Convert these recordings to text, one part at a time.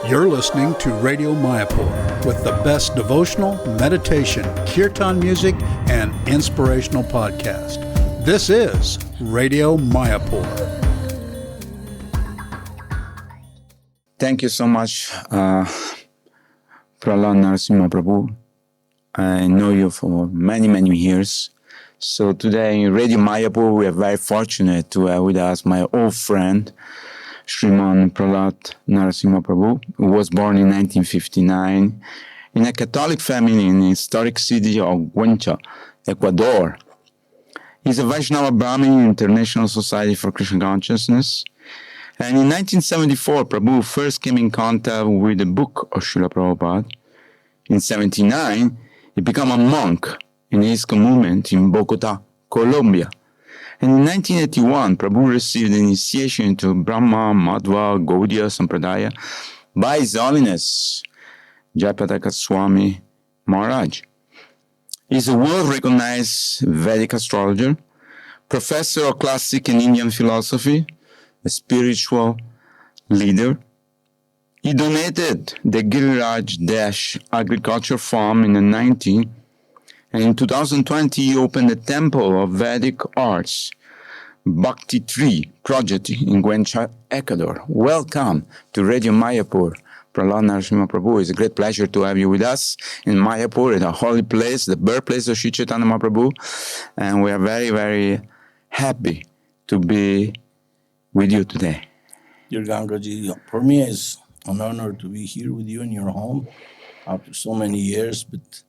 You're listening to Radio Mayapur with the best devotional, meditation, kirtan music, and inspirational podcast. This is Radio Mayapur. Thank you so much, Prahlad Narasimha Prabhu. I know you for many, many years. So today in Radio Mayapur, we are very fortunate to have with us my old friend, Sriman Prahlad Narasimha Prabhu, who was born in 1959 in a Catholic family in the historic city of Cuenca, Ecuador. He's a Vaishnava Brahmin in International Society for Krishna Consciousness. And in 1974, Prabhu first came in contact with the book of Srila Prabhupada. In 1979, he became a monk in the ISKCON movement in Bogota, Colombia. And in 1981, Prabhu received the initiation into Brahma, Madhva, Gaudiya, Sampradaya by His Holiness Jayapataka Swami Maharaja. He's a world-recognized Vedic astrologer, professor of classic and Indian philosophy, a spiritual leader. He donated the Giriraj agriculture farm in the 1990s. And in 2020, he opened a temple of Vedic arts, Bhakti Tree Project in Cuenca, Ecuador. Welcome to Radio Mayapur. Prahlad Narasimha Prabhu, it's a great pleasure to have you with us in Mayapur, in a holy place, the birthplace of Sri Chaitanya Mahaprabhu. And we are very, very happy to be with you today. Dear Gangaji, for me it's an honor to be here with you in your home after so many years, but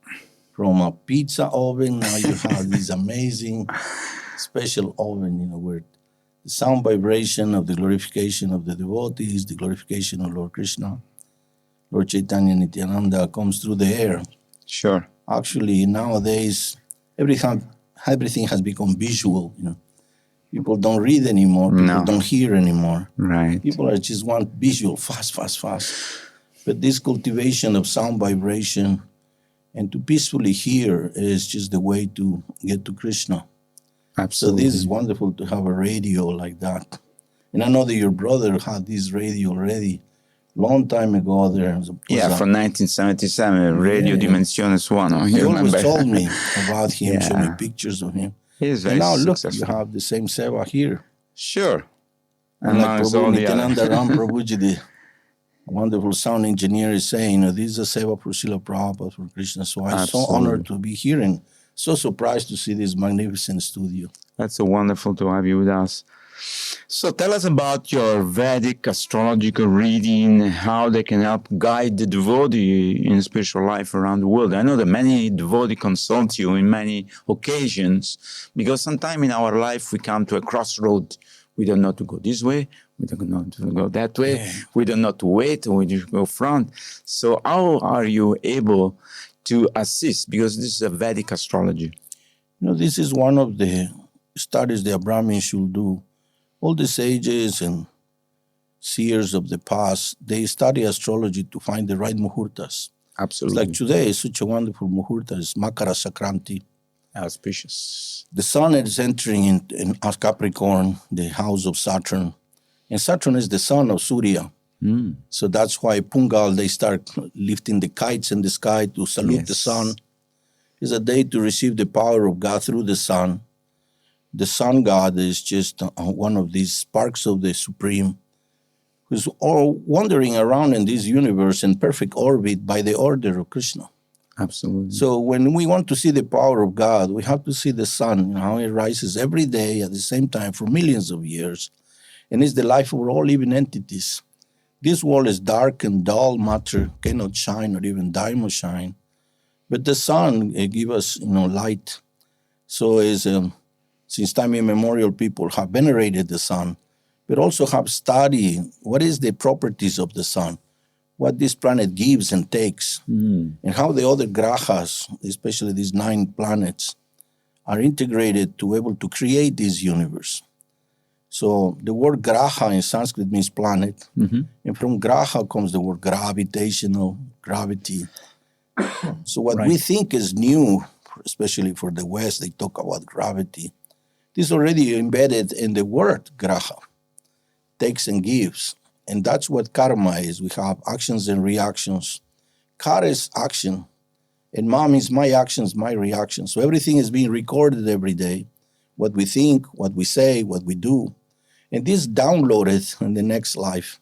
from a pizza oven, now you have this amazing special oven, where the sound vibration of the glorification of the devotees, the glorification of Lord Krishna, Lord Chaitanya Nityananda comes through the air. Sure. Actually, nowadays, everything has become visual, People don't read anymore, people don't hear anymore. Right. People just want visual, fast. But this cultivation of sound vibration and to peacefully hear is just the way to get to Krishna. Absolutely. So this is wonderful to have a radio like that. And I know that your brother had this radio already long time ago. From 1977, Radio Dimensiones One. He always told me about him, showed me pictures of him. He is very and now successful. Look, you have the same seva here. Sure. And like Prabhu Nityananda Ram Prabhuji, the wonderful sound engineer, is saying, this is a seva for Srila Prabhupada, for Krishna. So I'm so honored to be here and so surprised to see this magnificent studio. That's so wonderful to have you with us. So tell us about your Vedic astrological reading, how they can help guide the devotee in spiritual life around the world. I know that many devotees consult you in many occasions because sometime in our life we come to a crossroad. We don't know to go this way, we don't know to go that way, we don't know to wait, or we just go front. So how are you able to assist? Because this is a Vedic astrology. This is one of the studies that Brahmins should do. All the sages and seers of the past, they study astrology to find the right muhurtas. Absolutely. It's like today is such a wonderful muhurta. It's Makara Sakranti. Auspicious. The sun is entering in Capricorn, the house of Saturn. And Saturn is the son of Surya. So that's why Pungal, they start lifting the kites in the sky to salute the sun. It's a day to receive the power of God through the sun. The sun god is just one of these sparks of the Supreme, who's all wandering around in this universe in perfect orbit by the order of Krishna. Absolutely. So when we want to see the power of God, we have to see the sun, how it rises every day at the same time for millions of years. And it's the life of all living entities. This world is dark and dull, matter cannot shine or even diamond shine. But the sun gives us, light. So since time immemorial, people have venerated the sun, but also have studied what is the properties of the sun, what this planet gives and takes, and how the other grahas, especially these 9 planets, are integrated to be able to create this universe. So the word graha in Sanskrit means planet, and from graha comes the word gravitational, gravity. So what we think is new, especially for the West, they talk about gravity. This is already embedded in the word graha, takes and gives. And that's what karma is. We have actions and reactions. Kara is action, and ma means my actions, my reactions. So everything is being recorded every day. What we think, what we say, what we do. And this downloaded in the next life.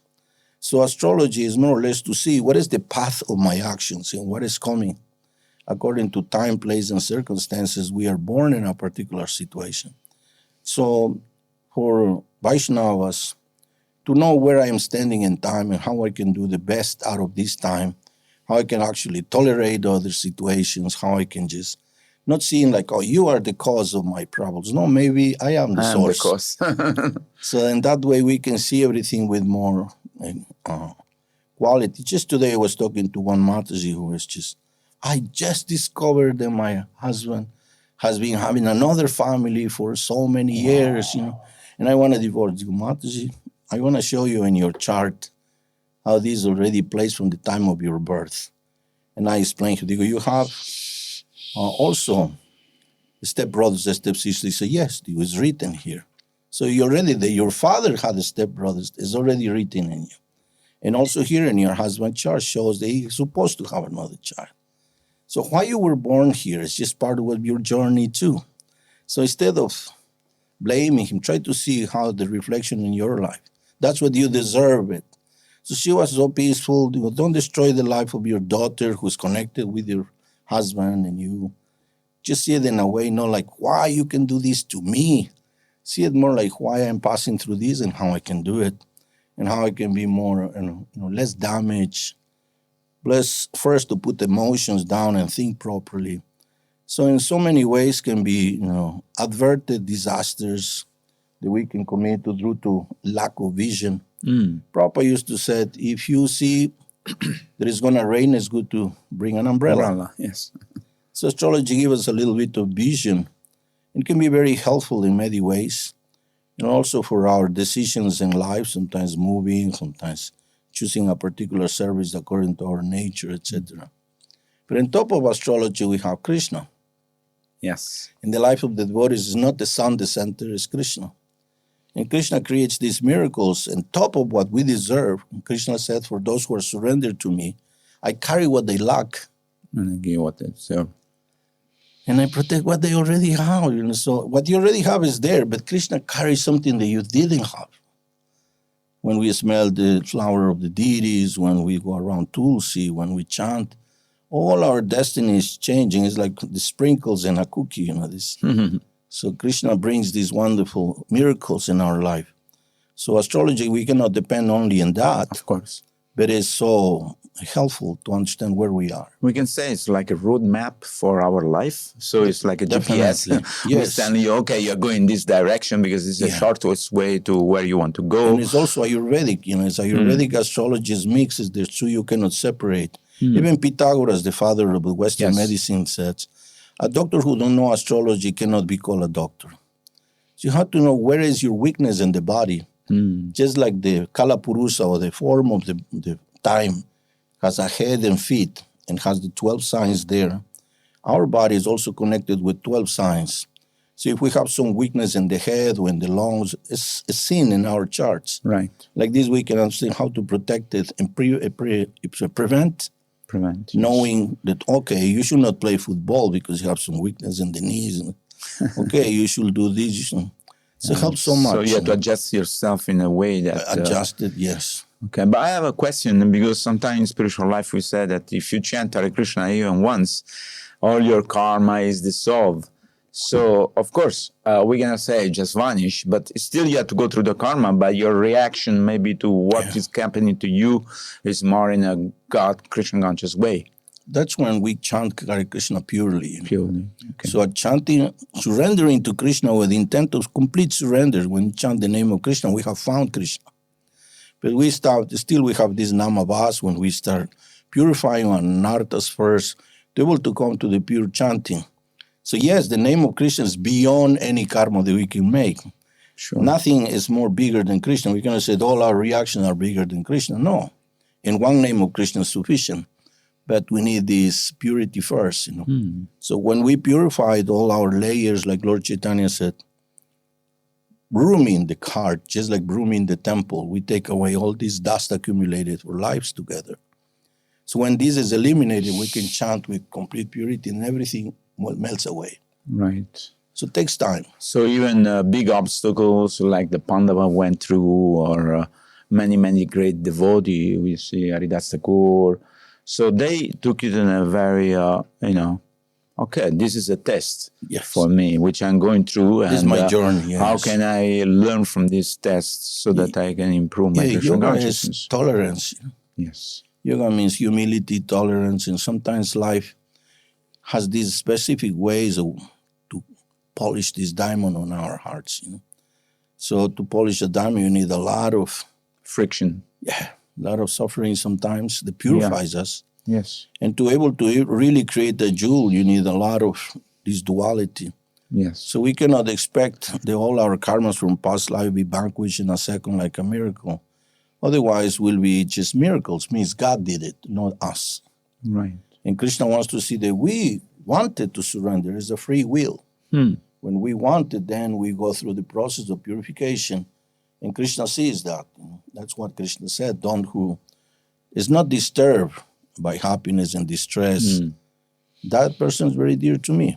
So astrology is more or less to see what is the path of my actions and what is coming. According to time, place, and circumstances, we are born in a particular situation. So for Vaishnavas, to know where I am standing in time and how I can do the best out of this time, how I can actually tolerate other situations, how I can just not seeing like, oh, you are the cause of my problems. No, maybe I am the source. So in that way, we can see everything with more quality. Just today, I was talking to one Mataji who was just, I just discovered that my husband has been having another family for so many years, and I want to divorce you. Mataji, I want to show you in your chart how this is already placed from the time of your birth. And I explained to you, you have also stepbrothers and stepsisters. He said, yes, it was written here. So you already, your father had a stepbrothers. It's already written in you. And also here in your husband's chart shows that he's supposed to have another child. So why you were born here is just part of your journey too. So instead of blaming him, try to see how the reflection in your life. That's what you deserve it. So she was so peaceful. Don't destroy the life of your daughter who's connected with your husband and you. Just see it in a way, not like, why you can do this to me. See it more like why I'm passing through this and how I can do it and how I can be more, less damaged. Plus, first to put emotions down and think properly. So in so many ways can be, averted disasters that we can commit due to lack of vision. Prabhupada used to say, if you see that it's going to rain, it's good to bring an umbrella. Yes. So astrology gives us a little bit of vision. It can be very helpful in many ways. And also for our decisions in life, sometimes moving, sometimes choosing a particular service according to our nature, etc. But on top of astrology, we have Krishna. Yes. In the life of the devotees, it's not the sun, the center is Krishna. And Krishna creates these miracles on top of what we deserve. And Krishna said, for those who are surrendered to me, I carry what they lack. And I give what they deserve. And I protect what they already have. So what you already have is there, but Krishna carries something that you didn't have. When we smell the flower of the deities, when we go around Tulsi, when we chant, all our destiny is changing. It's like the sprinkles in a cookie, this. So Krishna brings these wonderful miracles in our life. So astrology, we cannot depend only on that. Of course. But it's so helpful to understand where we are. We can say it's like a roadmap for our life. So it's like a GPS. Yes. Telling you, okay, you're going this direction because it's the shortest way to where you want to go. And it's also Ayurvedic. It's Ayurvedic astrology's mixes. The two you cannot separate. Even Pythagoras, the father of Western medicine, said, a doctor who don't know astrology cannot be called a doctor. So you have to know where is your weakness in the body. Just like the Kalapurusa, or the form of the time, has a head and feet and has the 12 signs there. Our body is also connected with 12 signs. So if we have some weakness in the head or in the lungs, it's seen in our charts. Right. Like this, we can understand how to protect it and prevent. Knowing that, okay, you should not play football because you have some weakness in the knees. Okay, you should do this. So it helps so much. So you have to adjust yourself in a way that... Adjusted, yes. Okay, but I have a question, because sometimes in spiritual life we say that if you chant Hare Krishna even once, all your karma is dissolved. So, of course, we're going to say just vanish, but still you have to go through the karma, but your reaction maybe to what is happening to you is more in a Krishna conscious way. That's when we chant Hare Krishna purely. Purely, okay. So chanting, surrendering to Krishna with the intent of complete surrender. When we chant the name of Krishna, we have found Krishna. But we have this namavas when we start purifying our nartas first, to be able to come to the pure chanting. So yes, the name of Krishna is beyond any karma that we can make. Sure. Nothing is more bigger than Krishna. We cannot say all our reactions are bigger than Krishna. No. In one name of Krishna is sufficient. But we need this purity first, So when we purified all our layers, like Lord Chaitanya said, brooming the cart, just like brooming the temple. We take away all this dust accumulated for lives together. So when this is eliminated, we can chant with complete purity and everything melts away. Right. So it takes time. So even big obstacles like the Pandava went through, or many great devotees, we see Haridas Thakur. So they took it in a very, okay, this is a test for me, which I'm going through. This is my journey, yes. How can I learn from this test so that I can improve my Krishna yoga consciousness? Is tolerance. Yes. Yoga means humility, tolerance, and sometimes life has these specific ways to polish this diamond on our hearts. So to polish a diamond, you need a lot of friction. Yeah, a lot of suffering sometimes that purifies us. Yes. And to able to really create a jewel, you need a lot of this duality. Yes. So we cannot expect that all our karmas from past life be vanquished in a second like a miracle. Otherwise, we'll be just miracles. Means God did it, not us. Right. And Krishna wants to see that we wanted to surrender. It's a free will. When we want it, then we go through the process of purification. And Krishna sees that. That's what Krishna said. Don't who is not disturbed by happiness and distress. That person is very dear to me.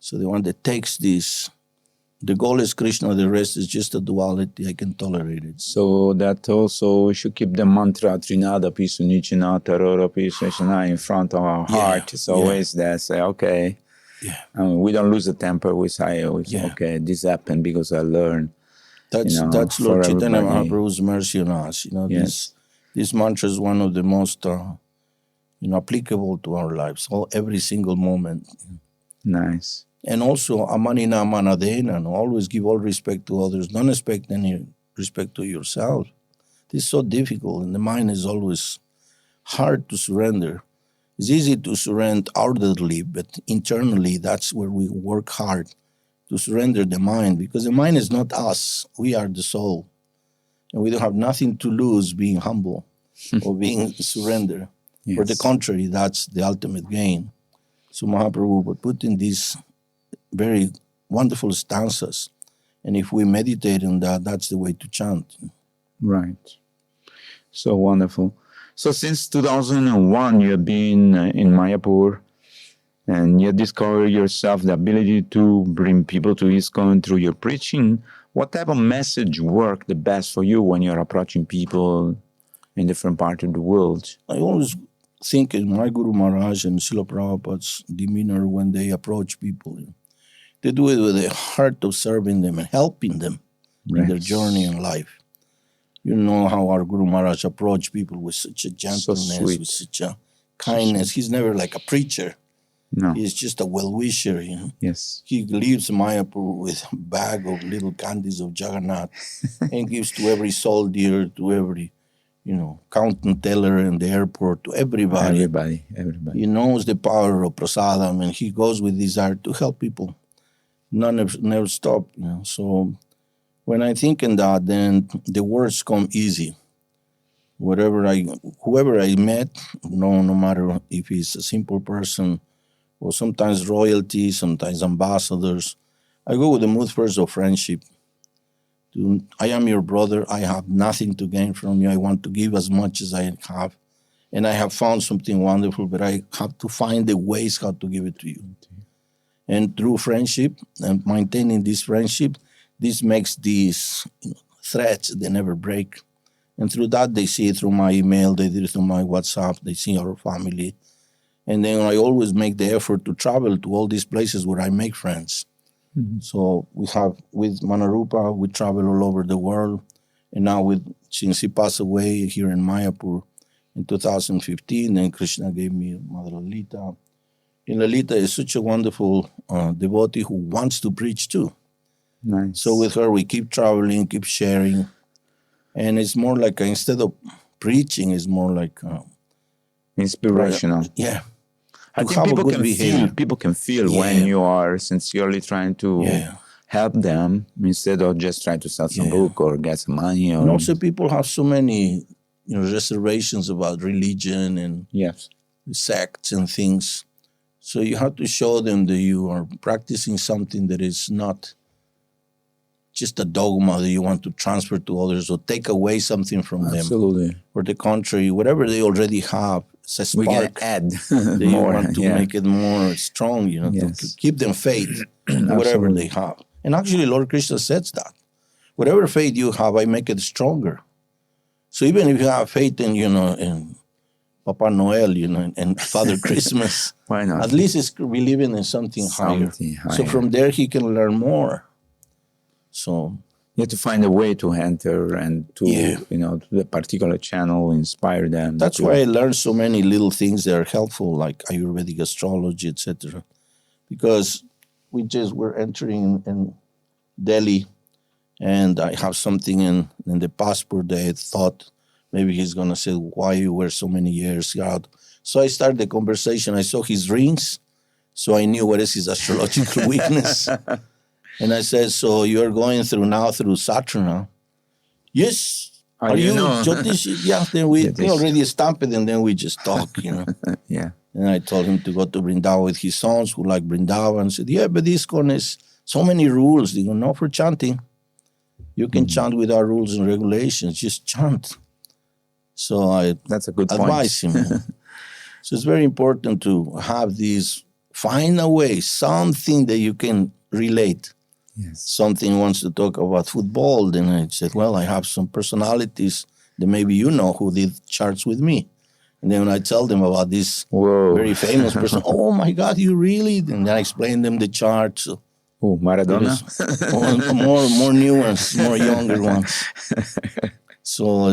So the one that takes this, the goal is Krishna, the rest is just a duality. I can tolerate it. So that also we should keep the mantra Trinada Pisu Nichina Tarora Pisu in front of our heart. It's always there. Say, okay. Yeah. We don't lose the temper. We say, okay, this happened because I learned. That's Lord Chaitanya Mahaprabhu's mercy on us. This mantra is one of the most applicable to our lives, every single moment. Nice. And also, amanina manadena, always give all respect to others. Don't expect any respect to yourself. This is so difficult, and the mind is always hard to surrender. It's easy to surrender outwardly, but internally, that's where we work hard to surrender the mind, because the mind is not us. We are the soul. And we don't have nothing to lose being humble or being surrender. Yes. For the contrary, that's the ultimate gain. So Mahaprabhu would put in these very wonderful stanzas. And if we meditate on that, that's the way to chant. Right. So wonderful. So since 2001, you have been in Mayapur, and you discovered yourself the ability to bring people to ISKCON through your preaching. What type of message worked the best for you when you're approaching people in different parts of the world? I always think in my Guru Maharaj and Srila Prabhupada's demeanor when they approach people. They do it with a heart of serving them and helping them in their journey in life. You know how our Guru Maharaj approached people with such a gentleness, with such a kindness. He's never like a preacher. No. He's just a well-wisher, Yes. He leaves Mayapur with a bag of little candies of Jagannath and gives to every soldier, to every, counting teller in the airport, to everybody. Everybody. He knows the power of prasadam, and he goes with desire to help people. Never stop, So when I think in that, then the words come easy. Whoever I met, no matter if he's a simple person, or sometimes royalty, sometimes ambassadors. I go with the mood first of friendship. I am your brother. I have nothing to gain from you. I want to give as much as I have. And I have found something wonderful, but I have to find the ways how to give it to you. And through friendship and maintaining this friendship, this makes these threads, they never break. And through that, they see it through my email, they did it through my WhatsApp, they see our family. And then I always make the effort to travel to all these places where I make friends. Mm-hmm. So with Manarupa, we travel all over the world. And now since he passed away here in Mayapur in 2015, then Krishna gave me Mother Lalita. And Lalita is such a wonderful devotee who wants to preach too. Nice. So with her, we keep traveling, keep sharing. And it's more like, instead of preaching, it's more like... inspirational. Yeah. I think people can feel when you are sincerely trying to help them instead of just trying to sell some book or get some money. And also people have so many reservations about religion and sects and things. So you have to show them that you are practicing something that is not just a dogma that you want to transfer to others or take away something from them. Absolutely. Or the contrary, whatever they already have, it's a We can spark add that you more. want to make it more strong, you know, Yes. to keep them faith in whatever Absolutely. they have. And actually, Lord Krishna says that. Whatever faith you have, I make it stronger. So even if you have faith in, you know, in Papa Noel, you know, and Father Christmas, Why not? at least it's believing in something higher. So from there, he can learn more. So You have to find a way to enter and to, Yeah. you know, to the particular channel, inspire them. that's to- why I learned so many little things that are helpful, like Ayurvedic astrology, etc. Because we're entering in Delhi, and I have something in the passport that I thought maybe he's going to say, why you were so many years out. So I started the conversation. I saw his rings, so I knew what is his astrological weakness. And I said, so you're going through Saturn, huh? Yes. How Are do you you know? Jyotish? Yeah, then we Jyotish. already stamped it, and then we just talk, you know. Yeah. And I told him to go to Vrindavan with his sons who like Vrindavan. I said, yeah, but this one is so many rules. They go, no, for chanting. You can chant without rules and regulations. Just chant. So I That's a good point. advise him. So it's very important to have these, find a way, something that you can relate. Yes. Something wants to talk about football. Then I said, well, I have some personalities that maybe you know who did charts with me. And then when I tell them about this Whoa. very famous person, oh my God, you really? And then I explain them the charts. So Oh, Maradona? more new ones, more younger ones. So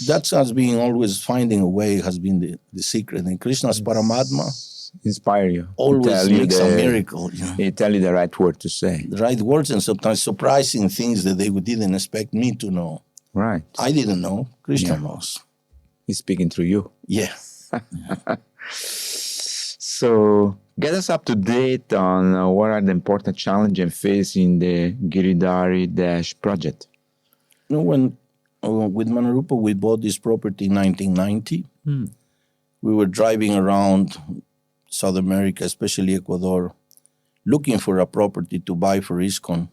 that's has been always finding a way has been the secret. And Krishna's Paramatma Inspire you. always Tell you makes a miracle. You know? He tell you the right word to say. The right words and sometimes surprising things that they didn't expect me to know. Right. I didn't know. Krishna Yeah. knows. He's speaking through you. Yeah. So get us up to date on what are the important challenges facing the Giridhari Dash project. You know, when with Manarupa, we bought this property in 1990. We were driving around South America, especially Ecuador, looking for a property to buy for ISKCON.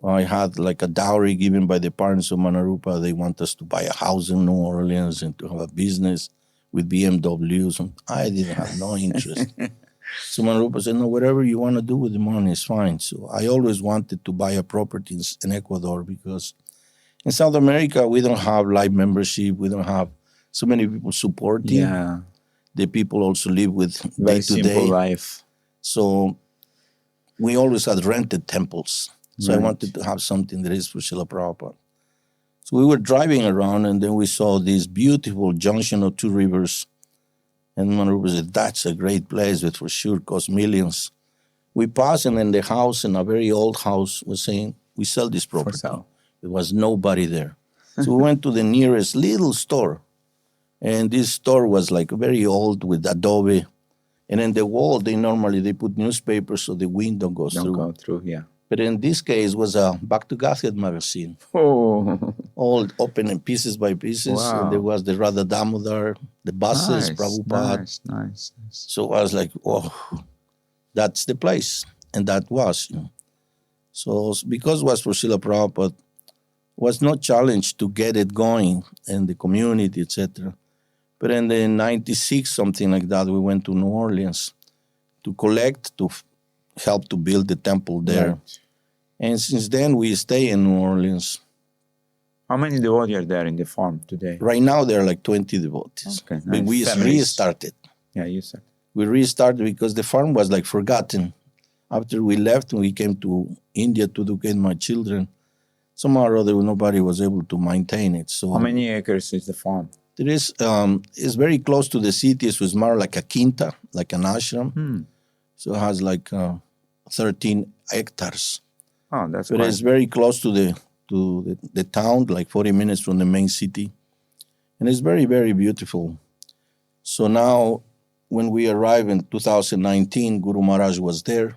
I had like a dowry given by the parents of Manarupa. They want us to buy a house in New Orleans and to have a business with BMWs. And I didn't have no interest. So Manarupa said, no, whatever you want to do with the money is fine. So I always wanted to buy a property in Ecuador because in South America, we don't have live membership. We don't have so many people supporting. Yeah. The people also live with Very day-to-day. simple life. So we always had rented temples. So I Right. wanted to have something that is for Srila Prabhupada. So we were driving around and then we saw this beautiful junction of two rivers. And Manarupa said, that's a great place, but for sure costs millions. We passed and then the house, in a very old house, was saying, we sell this property. sale. There was nobody there. So we went to the nearest little store. And this store was like very old with adobe. And in the wall, they put newspapers so the wind don't go Don't through. go through, yeah. But in this case, was a Bhaktivedanta magazine, Oh, all open in pieces by pieces. Wow. And there was the Radha Damodar, the buses, Prabhupada. Nice. So I was like, oh, that's the place. And that was, you know. So because it was for Srila Prabhupada, was no challenge to get it going in the community, etc. But in the 96, something like that, we went to New Orleans to collect, to help to build the temple there. Right. And since then, we stay in New Orleans. How many devotees are there in the farm today? Right now, there are like 20 devotees. Okay, But nice. we Families. restarted. Yeah, you said. We restarted because the farm was like forgotten. After we left, we came to India to educate my children. Somehow or other, nobody was able to maintain it. So How many acres is the farm? there is, it's very close to the city, so it's more like a quinta, like an ashram. So it has like 13 hectares. Oh, that's But quite... it's very close to the town, like 40 minutes from the main city. And it's very, very beautiful. So now, when we arrived in 2019, Guru Maharaj was there.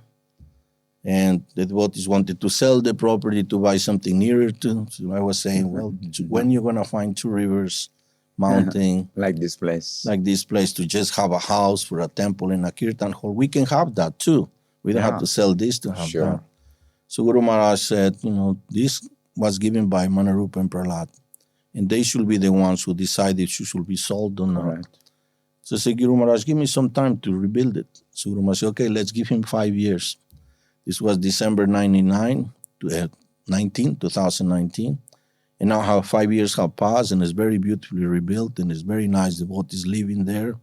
And the devotees wanted to sell the property to buy something nearer to. So I was saying, well, when you're going to find two rivers, mountain, like this place. like this place, to just have a house for a temple and a kirtan hall, we can have that too. We don't Yeah. have to sell this to have Sure. that. So Guru Maharaj said, this was given by Manarupa and Prahlad, and they should be the ones who decide if it should be sold or not. Right. So I said, Guru Maharaj, give me some time to rebuild it. So Guru Maharaj said, okay, let's give him 5 years. This was December 2019. And now how 5 years have passed, and it's very beautifully rebuilt, and it's very nice devotees living there.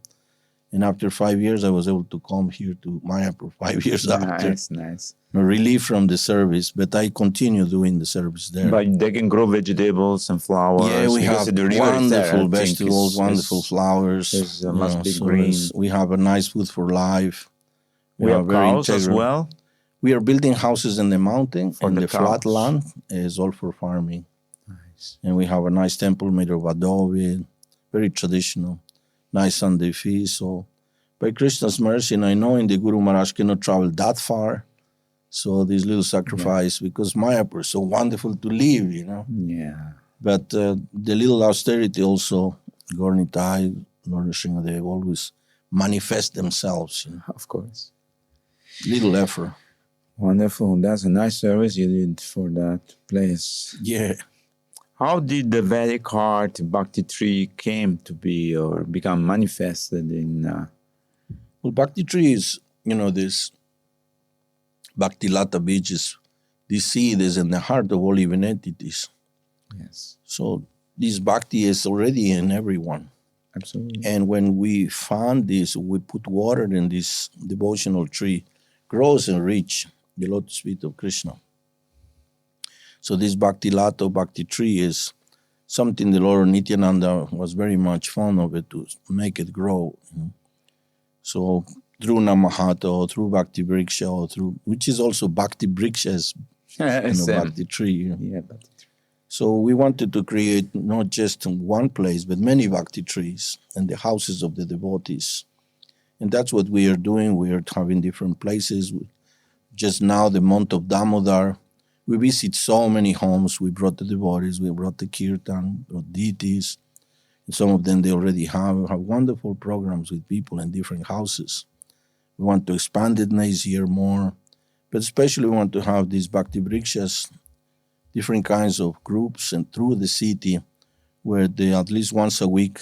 And after 5 years, I was able to come here to Mayapur 5 years after. Nice. Relief from the service, but I continue doing the service there. But they can grow vegetables and flowers. Yeah, we have the river is wonderful there, vegetables, wonderful flowers. Must be green. We have a nice food for life. We have very cows as well. We are building houses in the mountain, For and the the flat cows. land is all for farming. Nice. And we have a nice temple made of adobe, very traditional, nice Sunday feast. So by Krishna's mercy, and I know in the Guru Maharaj cannot travel that far, so this little sacrifice, because Mayapur is so wonderful to live, Yeah. But the little austerity also, Gornitai, Lord Sringa, they always manifest themselves, Of course. Little effort. Wonderful. That's a nice service you did for that place. Yeah. How did the Vedic heart Bhakti tree came to be or become manifested in? Well, Bhakti tree is, this Bhakti Lata beach is, this seed is in the heart of all living entities. Yes, So this Bhakti is already in everyone. absolutely. And when we found this, we put water in this devotional tree, grows and reach the lotus feet of Krishna. So this Bhakti Lata, Bhakti tree is something the Lord Nityananda was very much fond of it to make it grow. So through Namahata or through Bhakti Vriksha or through, which is also Bhakti Vriksha is Bhakti tree. Yeah, Bhakti tree. So we wanted to create not just one place, but many Bhakti trees and the houses of the devotees. And that's what we are doing. We are having different places. Just now, the month of Damodar, we visit so many homes. We brought the devotees, we brought the kirtan, brought deities. And some of them they already have wonderful programs with people in different houses. We want to expand it next year more. But especially we want to have these Bhakti Vrikshas, different kinds of groups, and through the city where they at least once a week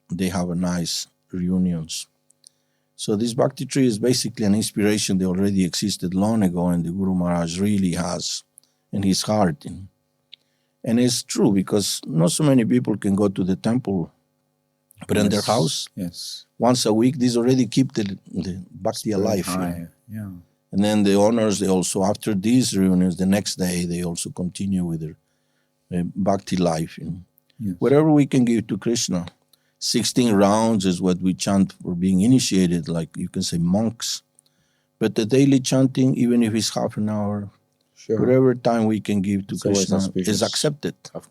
they have a nice reunions. So this Bhakti tree is basically an inspiration that already existed long ago, and the Guru Maharaj really has in his heart. And it's true because not so many people can go to the temple, but in their house, once a week, these already keep the Bhakti alive. Yeah. And then the owners, they also, after these reunions, the next day, they also continue with their Bhakti life. Yes. Whatever we can give to Krishna. 16 rounds is what we chant for being initiated, like you can say monks. But the daily chanting, even if it's half an hour, whatever time we can give to Krishna is accepted. Of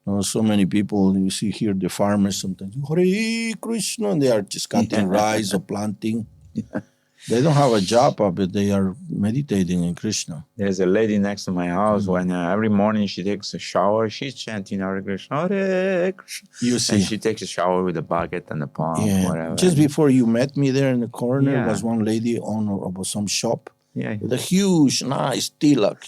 course. So many people, you see here the farmers sometimes, Hare Krishna, and they are just cutting rice or planting. They don't have a job, but they are meditating in Krishna. There's a lady next to my house. When every morning she takes a shower, she's chanting Hare Krishna, Hare Krishna. You see. And she takes a shower with a bucket and a palm, whatever. Just before you met me there in the corner was one lady owner of some shop with a huge, nice tilak.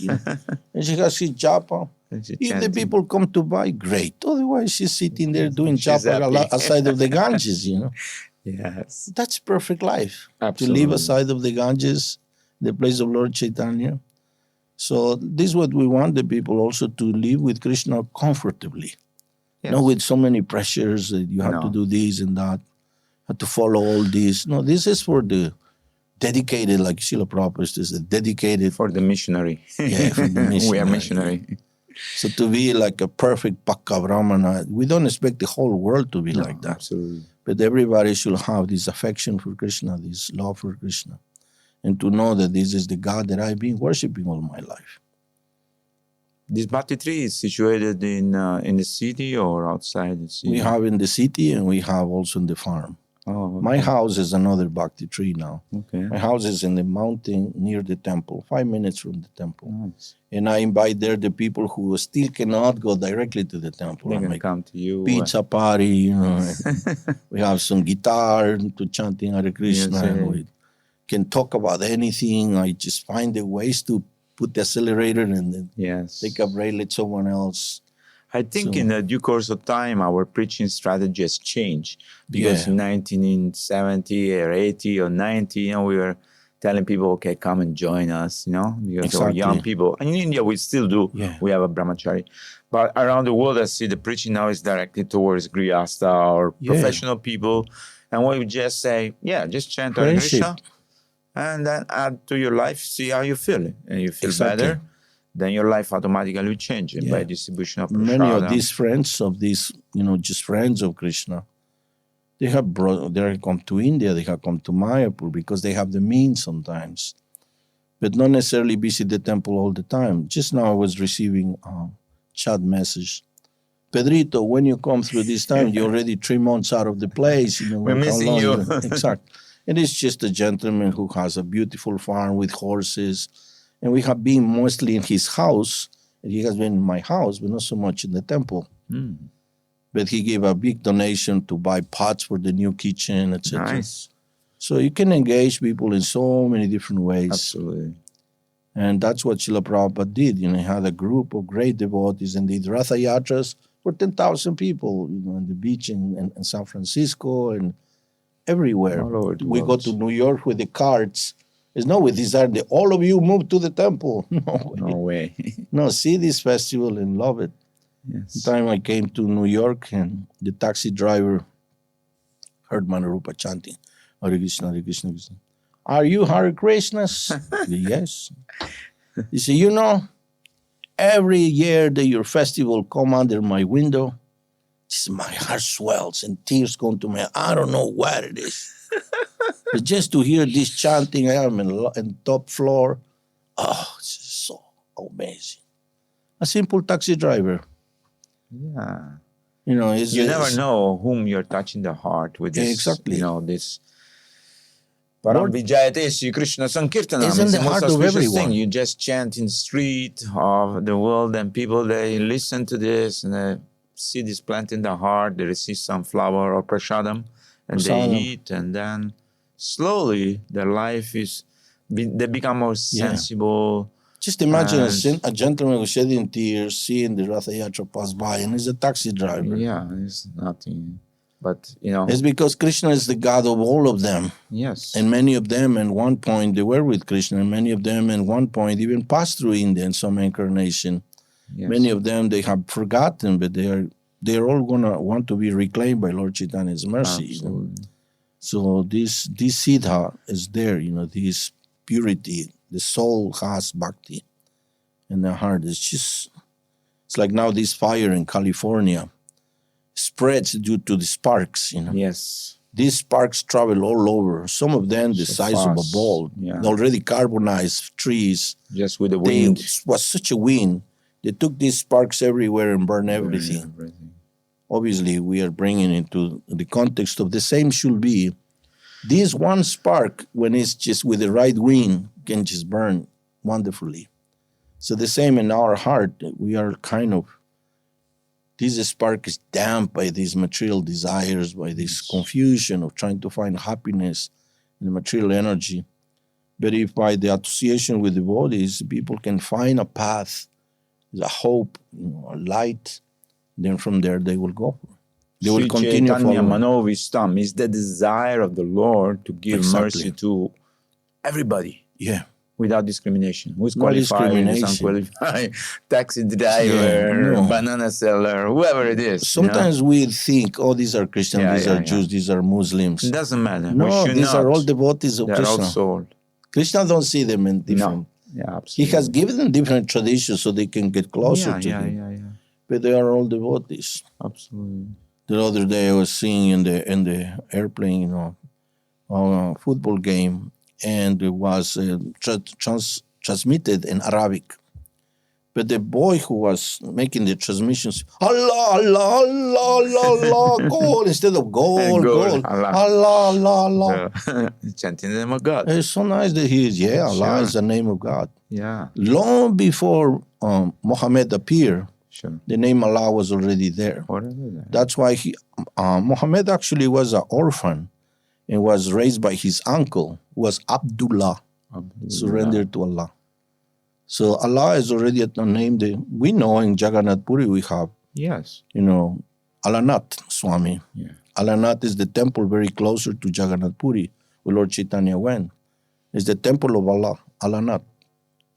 And she has his japa. If the people come to buy, great. Otherwise, she's sitting there doing japa aside of the Ganges, Yes. That's perfect life. Absolutely. To live aside of the Ganges, the place of Lord Chaitanya. So this is what we want the people also to live with Krishna comfortably. Not with so many pressures that you have to do this and that, have to follow all this. No, this is for the dedicated, like Srila Prabhupada is dedicated. For the missionary. Yeah, for the missionary. We are missionary. So to be like a perfect Pakka Brahmana, we don't expect the whole world to be like that. Absolutely. But everybody should have this affection for Krishna, this love for Krishna, and to know that this is the God that I've been worshiping all my life. This Bhakti tree is situated in the city or outside the city? We have in the city and we have also in the farm. Oh, okay. My house is another Bhakti tree now. Okay. My house is in the mountain near the temple, 5 minutes from the temple. Nice. And I invite there the people who still cannot go directly to the temple. They I can make come to you. pizza party, We have some guitar to chanting Hare Krishna. Yes, and we can talk about anything. I just find the ways to put the accelerator and then Yes. take a break, let someone else. I think So- in the due course of time, our preaching strategy has changed because Yeah. in 1970 or 80 or 90, we were telling people, okay, come and join us, because our young Exactly. people. And in India, we still do. Yeah. We have a brahmachari. But around the world, I see the preaching now is directed towards grihastha or Yeah. professional people. And we would just say, just chant Hare Friendship. Krishna and then add to your life, see how you feel. And you feel Exactly. better, then your life automatically will change by Yeah. distribution of Many of prasada. these friends of these, just friends of Krishna, they have come to India, they have come to Mayapur because they have the means sometimes, but not necessarily visit the temple all the time. Just now I was receiving a chat message. Pedrito, when you come through this time, you're already 3 months out of the place. We're how missing long you. Exactly. And it's just a gentleman who has a beautiful farm with horses. And we have been mostly in his house. And he has been in my house, but not so much in the temple. But he gave a big donation to buy pots for the new kitchen, etc. Nice. So you can engage people in so many different ways. Absolutely. And that's what Srila Prabhupada did. He had a group of great devotees and did Ratha Yatras for 10,000 people, on the beach in San Francisco and everywhere. All over the We go world. to New York with the carts. It's not with desire that all of you move to the temple. No way. No way. No, see this festival and love it. Yes. The time I came to New York and the taxi driver heard Manarupa chanting, Hare Krishna, Hare Krishna, Krishna. Are you Hare Krishnas? Yes. He said, every year that your festival come under my window, just my heart swells and tears come to me. I don't know what it is. But just to hear this chanting, I am in top floor. Oh, it's so amazing. A simple taxi driver. Yeah. You never know whom you're touching the heart with this. Exactly. This. Param Vijayate Sri Krishna Sankirtanam. It's in It's the the most heart of auspicious everyone. thing. You just chant in the street of the world and people, they listen to this and they see this plant in the heart. They receive some flower or prasadam and they Prasadam. eat, and then slowly their life they become more sensible. Just imagine And- a gentleman who's shedding tears, seeing the Ratha Yatra pass by, and he's a taxi driver. Yeah, it's nothing. But, It's because Krishna is the God of all of them. yes. And many of them, at one point, they were with Krishna. And many of them, at one point, even passed through India in some incarnation. Yes. Many of them, they have forgotten, but they're all going to want to be reclaimed by Lord Chaitanya's mercy. Absolutely. So this siddha is there, this purity. The soul has bhakti in the heart. It's like now this fire in California spreads due to the sparks, Yes. These sparks travel all over. Some of them the So size of a fast. ball. Yeah. Already carbonized trees. Just with the They, wind. it was such a wind. They took these sparks everywhere and burned everything. Obviously, we are bringing into the context of the same should be. This one spark, when it's just with the right wind, can just burn wonderfully. So the same in our heart, we are kind of, this spark is damped by these material desires, by this confusion of trying to find happiness in the material energy. But if by the association with the bodies, people can find a path, a hope, a light, then from there they will go. They will Sri continue Chaitanya following. Manovistam is the desire of the Lord to give Exactly. mercy to everybody Yeah. without discrimination. Who's No qualified, who's discrimination. unqualified, taxi driver, no. banana seller, whoever it is. Sometimes we think, oh, these are Christians, Yeah, these yeah, are yeah. Jews, these are Muslims. It doesn't matter. We No, should these not. are all devotees of They're all Krishna. soul. Krishna don't see them in different. No. Yeah, He absolutely. has given them different traditions so they can get closer to him. Yeah. But they are all devotees. Absolutely. The other day I was seeing in the airplane, on a football game, and it was transmitted in Arabic. But the boy who was making the transmissions, Allah, Allah, Allah, Allah, Allah, goal, instead of goal, Goal, goal, Allah. Allah, Allah, Allah. Chanting the name of God. It's so nice that he is, Allah Sure. is the name of God. Yeah, Long before Muhammad appeared, sure. the name Allah was already there. Whatever that. That's why Muhammad actually was an orphan and was raised by his uncle, who was Abdullah, surrendered to Allah. So Allah is already a name that we know in Jagannath Puri we have, Yes. Alanath Swami. Yeah. Alanath is the temple very closer to Jagannath Puri, where Lord Chaitanya went. It's the temple of Allah, Alanath.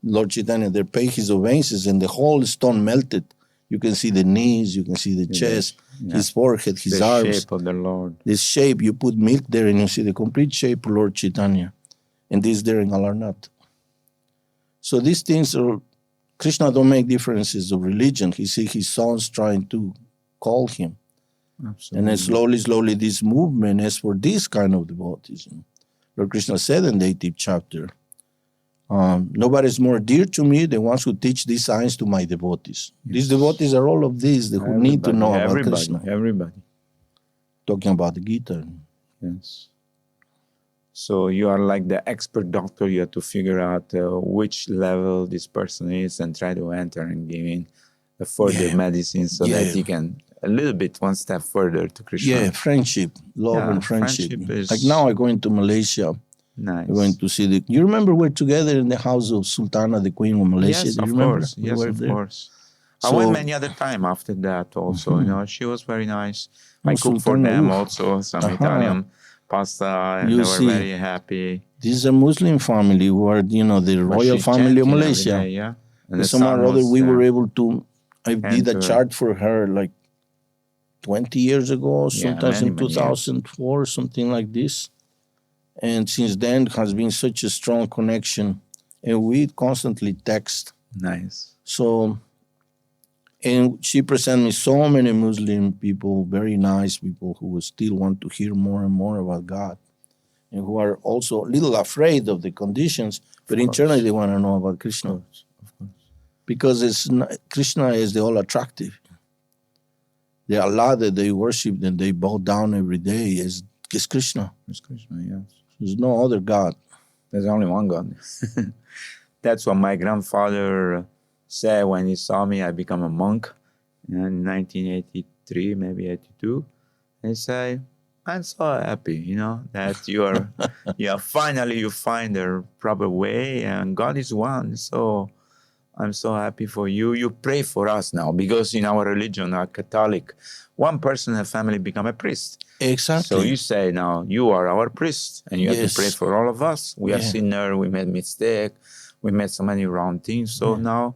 Lord Chaitanya there paid his obeisances and the whole stone melted. You can see the knees, you can see the chest, his forehead, his the arms. shape of the Lord. This shape, you put milk there and you see the complete shape of Lord Chaitanya. And this there in Alarnath. So these things are, Krishna don't make differences of religion. He see his sons trying to call him. Absolutely. And then slowly this movement is for this kind of devotees. Lord Krishna said in the 18th chapter, nobody is more dear to me than ones who teach these signs to my devotees. Yes. These devotees are all of these who need to know about Krishna. Everybody. Talking about the Gita. Yes. So you are like the expert doctor. You have to figure out which level this person is and try to enter and give in the further medicine so that he can a little bit one step further to Krishna. Yeah, friendship, love and friendship. Like now I'm going to Malaysia. Nice. We're going to see you remember we're together in the house of Sultana, the Queen of Malaysia? Yes, Do you of remember? course. Yes, of course. I went many other time after that also. She was very nice. I cooked for them also some Italian pasta, and they were very happy. This is a Muslim family who are, the royal family of Malaysia. Yeah. And somehow or other we were able to, I did a chart for her like 20 years ago, sometimes in 2004, something like this. And since then has been such a strong connection. And we constantly text. Nice. So, and she presented me so many Muslim people, very nice people who still want to hear more and more about God. And who are also a little afraid of the conditions, but internally they want to know about Krishna. Of course. Because Krishna is the all attractive. The Allah that they worship and they bow down every day is Krishna. It's Krishna, yes. There's no other God. There's only one God. That's what my grandfather said when he saw me. I become a monk in 1983, maybe 82. And he said, I'm so happy, that you finally you find the proper way and God is one. So I'm so happy for you. You pray for us now because in our religion, our Catholic, one person in the family become a priest. Exactly. So you say now, you are our priest and you have to pray for all of us. We are sinners, we made mistake, we made so many wrong things. So now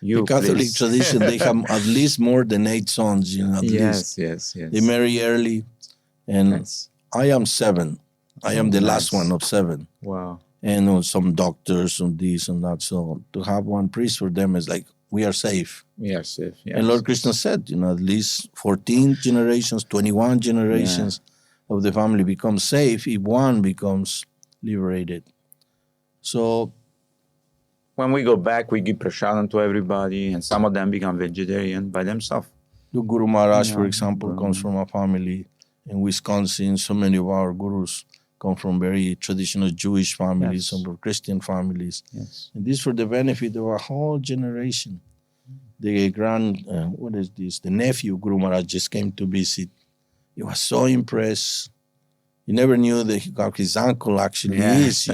you the Catholic tradition, they have at least more than 8 sons, at least. Yes. They marry early. And I am 7. I am the last one of 7. Wow. And some doctors and this and that. So to have one priest for them is like, we are safe. We are safe, yes. And Lord Krishna said, at least 14 generations, 21 generations of the family become safe if one becomes liberated. So when we go back, we give prasadam to everybody, and some of them become vegetarian by themselves. The Guru Maharaj, for example, comes from a family in Wisconsin. So many of our gurus come from very traditional Jewish families, some from Christian families. Yes. And this for the benefit of a whole generation. The the nephew Guru Maharaj just came to visit. He was so impressed. He never knew that his uncle actually is.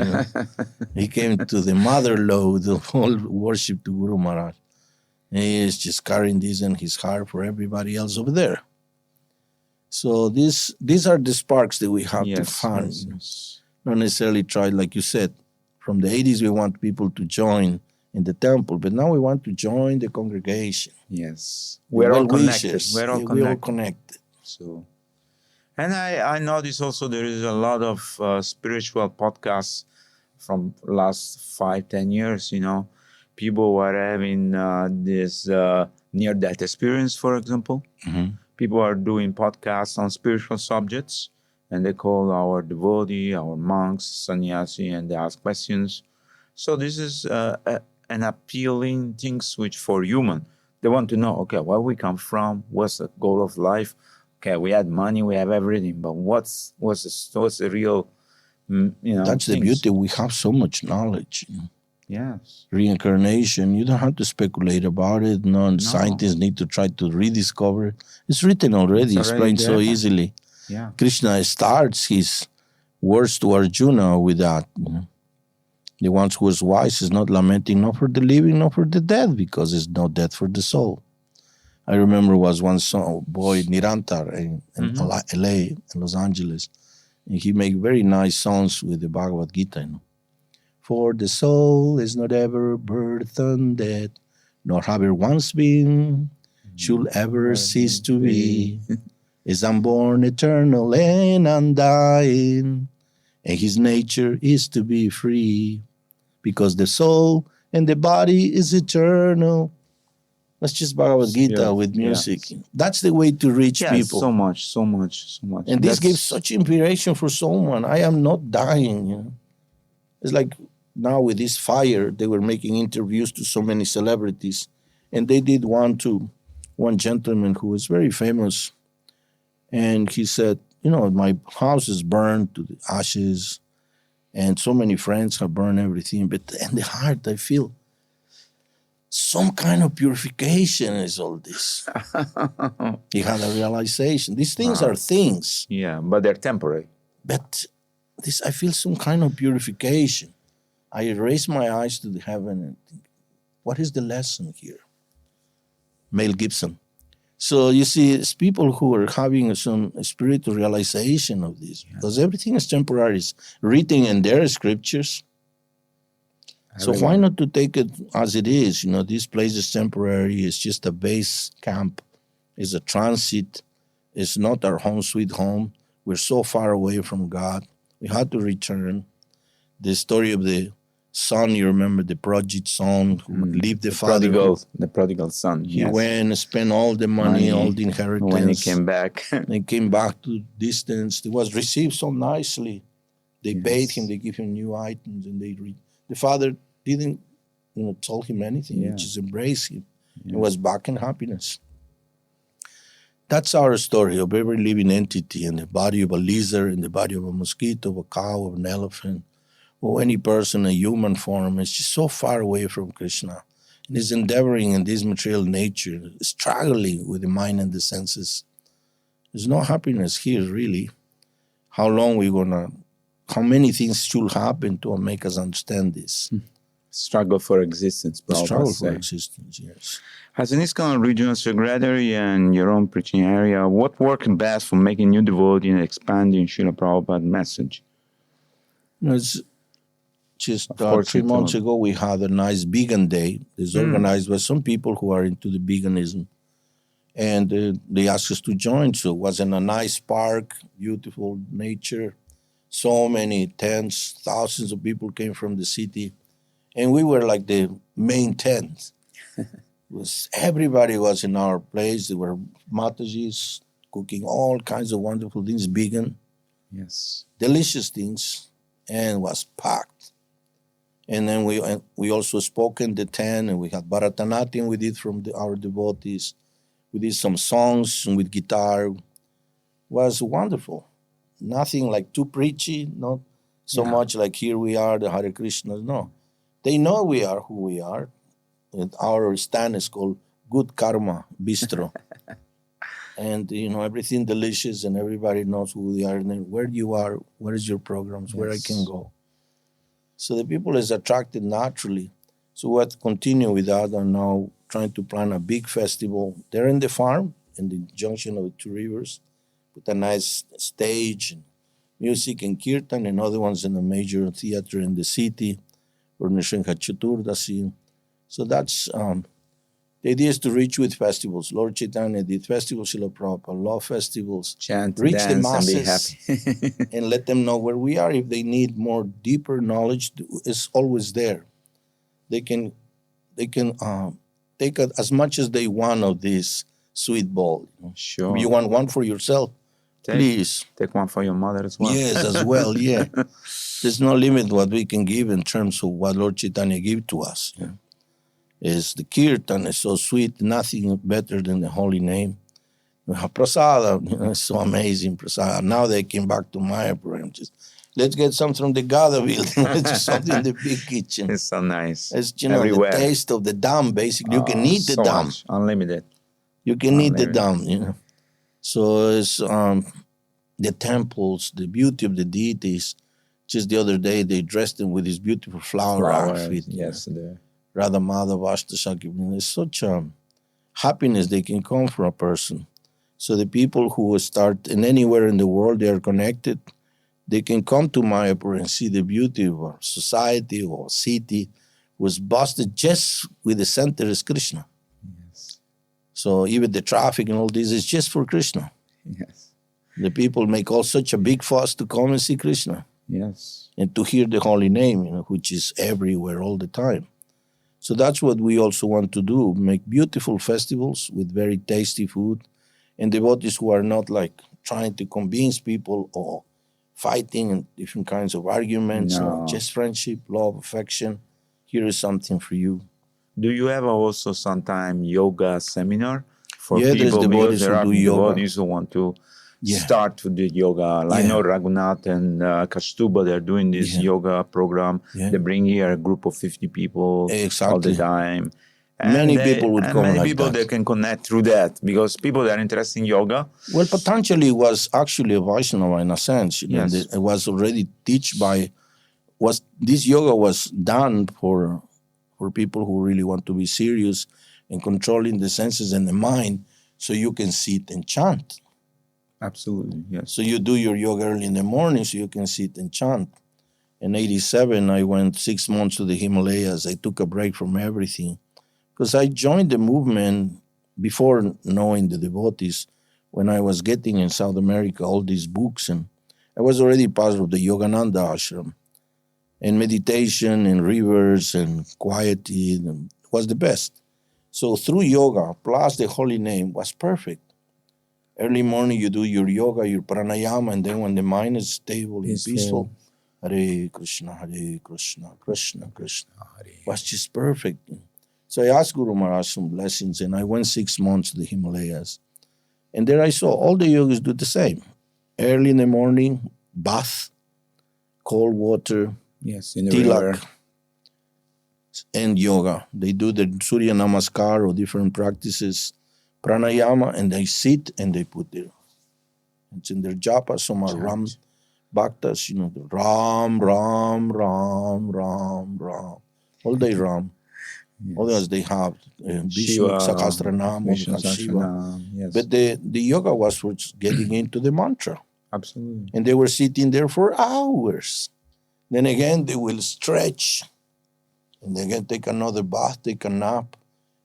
He came to the mother-in-law, the whole worship to Guru Maharaj. And he is just carrying this in his heart for everybody else over there. So these are the sparks that we have to find. Yes. Not necessarily try, like you said, from the 80s we want people to join in the temple, but now we want to join the congregation. Yes. We're all connected. We're all connected. So, and I notice also there is a lot of spiritual podcasts from last 5-10 years, People were having this near-death experience, for example. Mm-hmm. People are doing podcasts on spiritual subjects, and they call our devotee, our monks, sannyasi, and they ask questions. So this is an appealing things which for human. They want to know, okay, where we come from, what's the goal of life? Okay, we had money, we have everything, but what's the real, That's the beauty. We have so much knowledge. Yes. Reincarnation, you don't have to speculate about it. No. Scientists need to try to rediscover it. It's written already, explained so easily. Yeah. Krishna starts his words to Arjuna with that. The one who is wise is not lamenting not for the living, nor for the dead, because there's no death for the soul. I remember was one song, boy Nirantar in LA, in Los Angeles, and he made very nice songs with the Bhagavad Gita. For the soul is not ever burthened dead, nor have ever once been, should ever cease to be, is unborn, eternal, and undying, and his nature is to be free, because the soul and the body is eternal. That's just Bhagavad Gita with music. That's the way to reach people. So much. And this gives such inspiration for someone. I am not dying. It's like now with this fire, they were making interviews to so many celebrities. And they did one to one gentleman who was very famous. And he said, my house is burned to the ashes. And so many friends have burned everything. But in the heart, I feel some kind of purification is all this. He had a realization. These things are things. Yeah, but they're temporary. But this, I feel some kind of purification. I raise my eyes to the heaven and think, what is the lesson here? Mel Gibson. So you see, it's people who are having some spiritual realization of this, because everything is temporary. It's written in their scriptures. So why not to take it as it is? This place is temporary. It's just a base camp. It's a transit. It's not our home sweet home. We're so far away from God. We had to return. The story of the son, you remember the project son who leave the father. The prodigal son. He went and spent all the money, all the inheritance. When he came back. He came back to distance. He was received so nicely. They bathed him. They give him new items, and they read. The father didn't, tell him anything. He just embraced him. He was back in happiness. That's our story of every living entity in the body of a lizard, in the body of a mosquito, of a cow, of an elephant, or any person in human form is just so far away from Krishna. And is endeavoring in this material nature, struggling with the mind and the senses. There's no happiness here, really. How many things should happen to make us understand this? Struggle for existence. Struggle for existence, yes. As an ISKCON regional secretary and your own preaching area, what worked best for making new devotees and expanding Srila Prabhupada's message? It's just 3 months ago, we had a nice vegan day. It's organized by some people who are into the veganism. And they asked us to join. So it was in a nice park, beautiful nature. So many tents, thousands of people came from the city. And we were like the main tent. Everybody was in our place. There were Matajis cooking all kinds of wonderful things, vegan. Yes. Delicious things. And was packed. And then we also spoke in the tent, and we had Bharatanatyam we did from our devotees. We did some songs with guitar. It was wonderful. Nothing like too preachy, not so much like here we are, the Hare Krishna. No. They know we are who we are. And our stand is called Good Karma Bistro. And, everything delicious, and everybody knows who they are. And then where you are, where is your programs, where I can go. So the people is attracted naturally. So we have to continue with that, and now trying to plan a big festival. They're in the farm, in the junction of the two rivers, with a nice stage, and music and kirtan, and other ones in the major theater in the city, or Nrsimha Chaturdasi. So that's, the idea is to reach with festivals. Lord Chaitanya did festivals, Srila Prabhupada, love festivals. Chant, reach dance, the masses, and be happy. and let them know where we are. If they need more deeper knowledge, it's always there. They can take as much as they want of this sweet bowl. Sure. If you want one for yourself, please. Take one for your mother as well. Yes, as well, yeah. There's no limit what we can give in terms of what Lord Chaitanya gave to us. Yeah. Is the kirtan is so sweet, nothing better than the holy name. Prasada, it's so amazing, prasada. Now they came back to Mayapur and just, let's get some from the Gaudiya building. Let's do something in the big kitchen. It's so nice. It's, everywhere. The taste of the dam, basically. You can eat the dam. Much. Unlimited. You can eat the dam, So it's the temples, the beauty of the deities, Just the other day, they dressed him with his beautiful flower outfit. Yes, the Radha Madhava Vastu. It's such a happiness they can come from a person. So the people who start in anywhere in the world, they are connected. They can come to Mayapur and see the beauty of our society or city was busted just with the center is Krishna. yes, So even the traffic and all this is just for Krishna. yes, The people make all such a big fuss to come and see Krishna yes. and to hear the holy name, which is everywhere all the time. So that's what we also want to do, make beautiful festivals with very tasty food and devotees who are not like trying to convince people or fighting and different kinds of arguments, No. just friendship, love, affection. Here is something for you. Do you have also sometime yoga seminar for Yeah, there's people? devotees Because there who are do yoga. devotees who want to Yeah. start to do yoga. I Yeah. know Raghunath and Kastuba, they're doing this Yeah. yoga program. Yeah. They bring here a group of 50 people all the Exactly. time. Many people would come many like people that. they can connect through that because people that are interested in yoga. Well, Patanjali was actually a Vaishnava in a sense. Yes. It was already this yoga was done for people who really want to be serious and controlling the senses and the mind so you can sit and chant. Absolutely, yes. So you do your yoga early in the morning so you can sit and chant. In 87, I went 6 months to the Himalayas. I took a break from everything because I joined the movement before knowing the devotees when I was getting in South America all these books. And I was already part of the Yogananda Ashram. And meditation and rivers and quietude was the best. So through yoga plus the holy name was perfect. Early morning you do your yoga, your pranayama, and then when the mind is stable and peaceful, Hare Krishna, Krishna Krishna, was just perfect. So I asked Guru Maharaj some blessings, and I went 6 months to the Himalayas. And there I saw all the yogis do the same. Early in the morning, bath, cold water, Yes, in the river. tilak, and yoga. They do the Surya Namaskar or different practices, pranayama, and they sit and they put it's in their japa, some are Ram Bhaktas, the Ram, Ram, Ram, Ram, Ram. All day Ram. Yes. Others they have Vishnu, Shiva, Sahasranam, Vishnu, or Shiva. Sahasranam, yes. But the yoga was for getting into the mantra. Absolutely. And they were sitting there for hours. Then again, they will stretch. And again, take another bath, take a nap.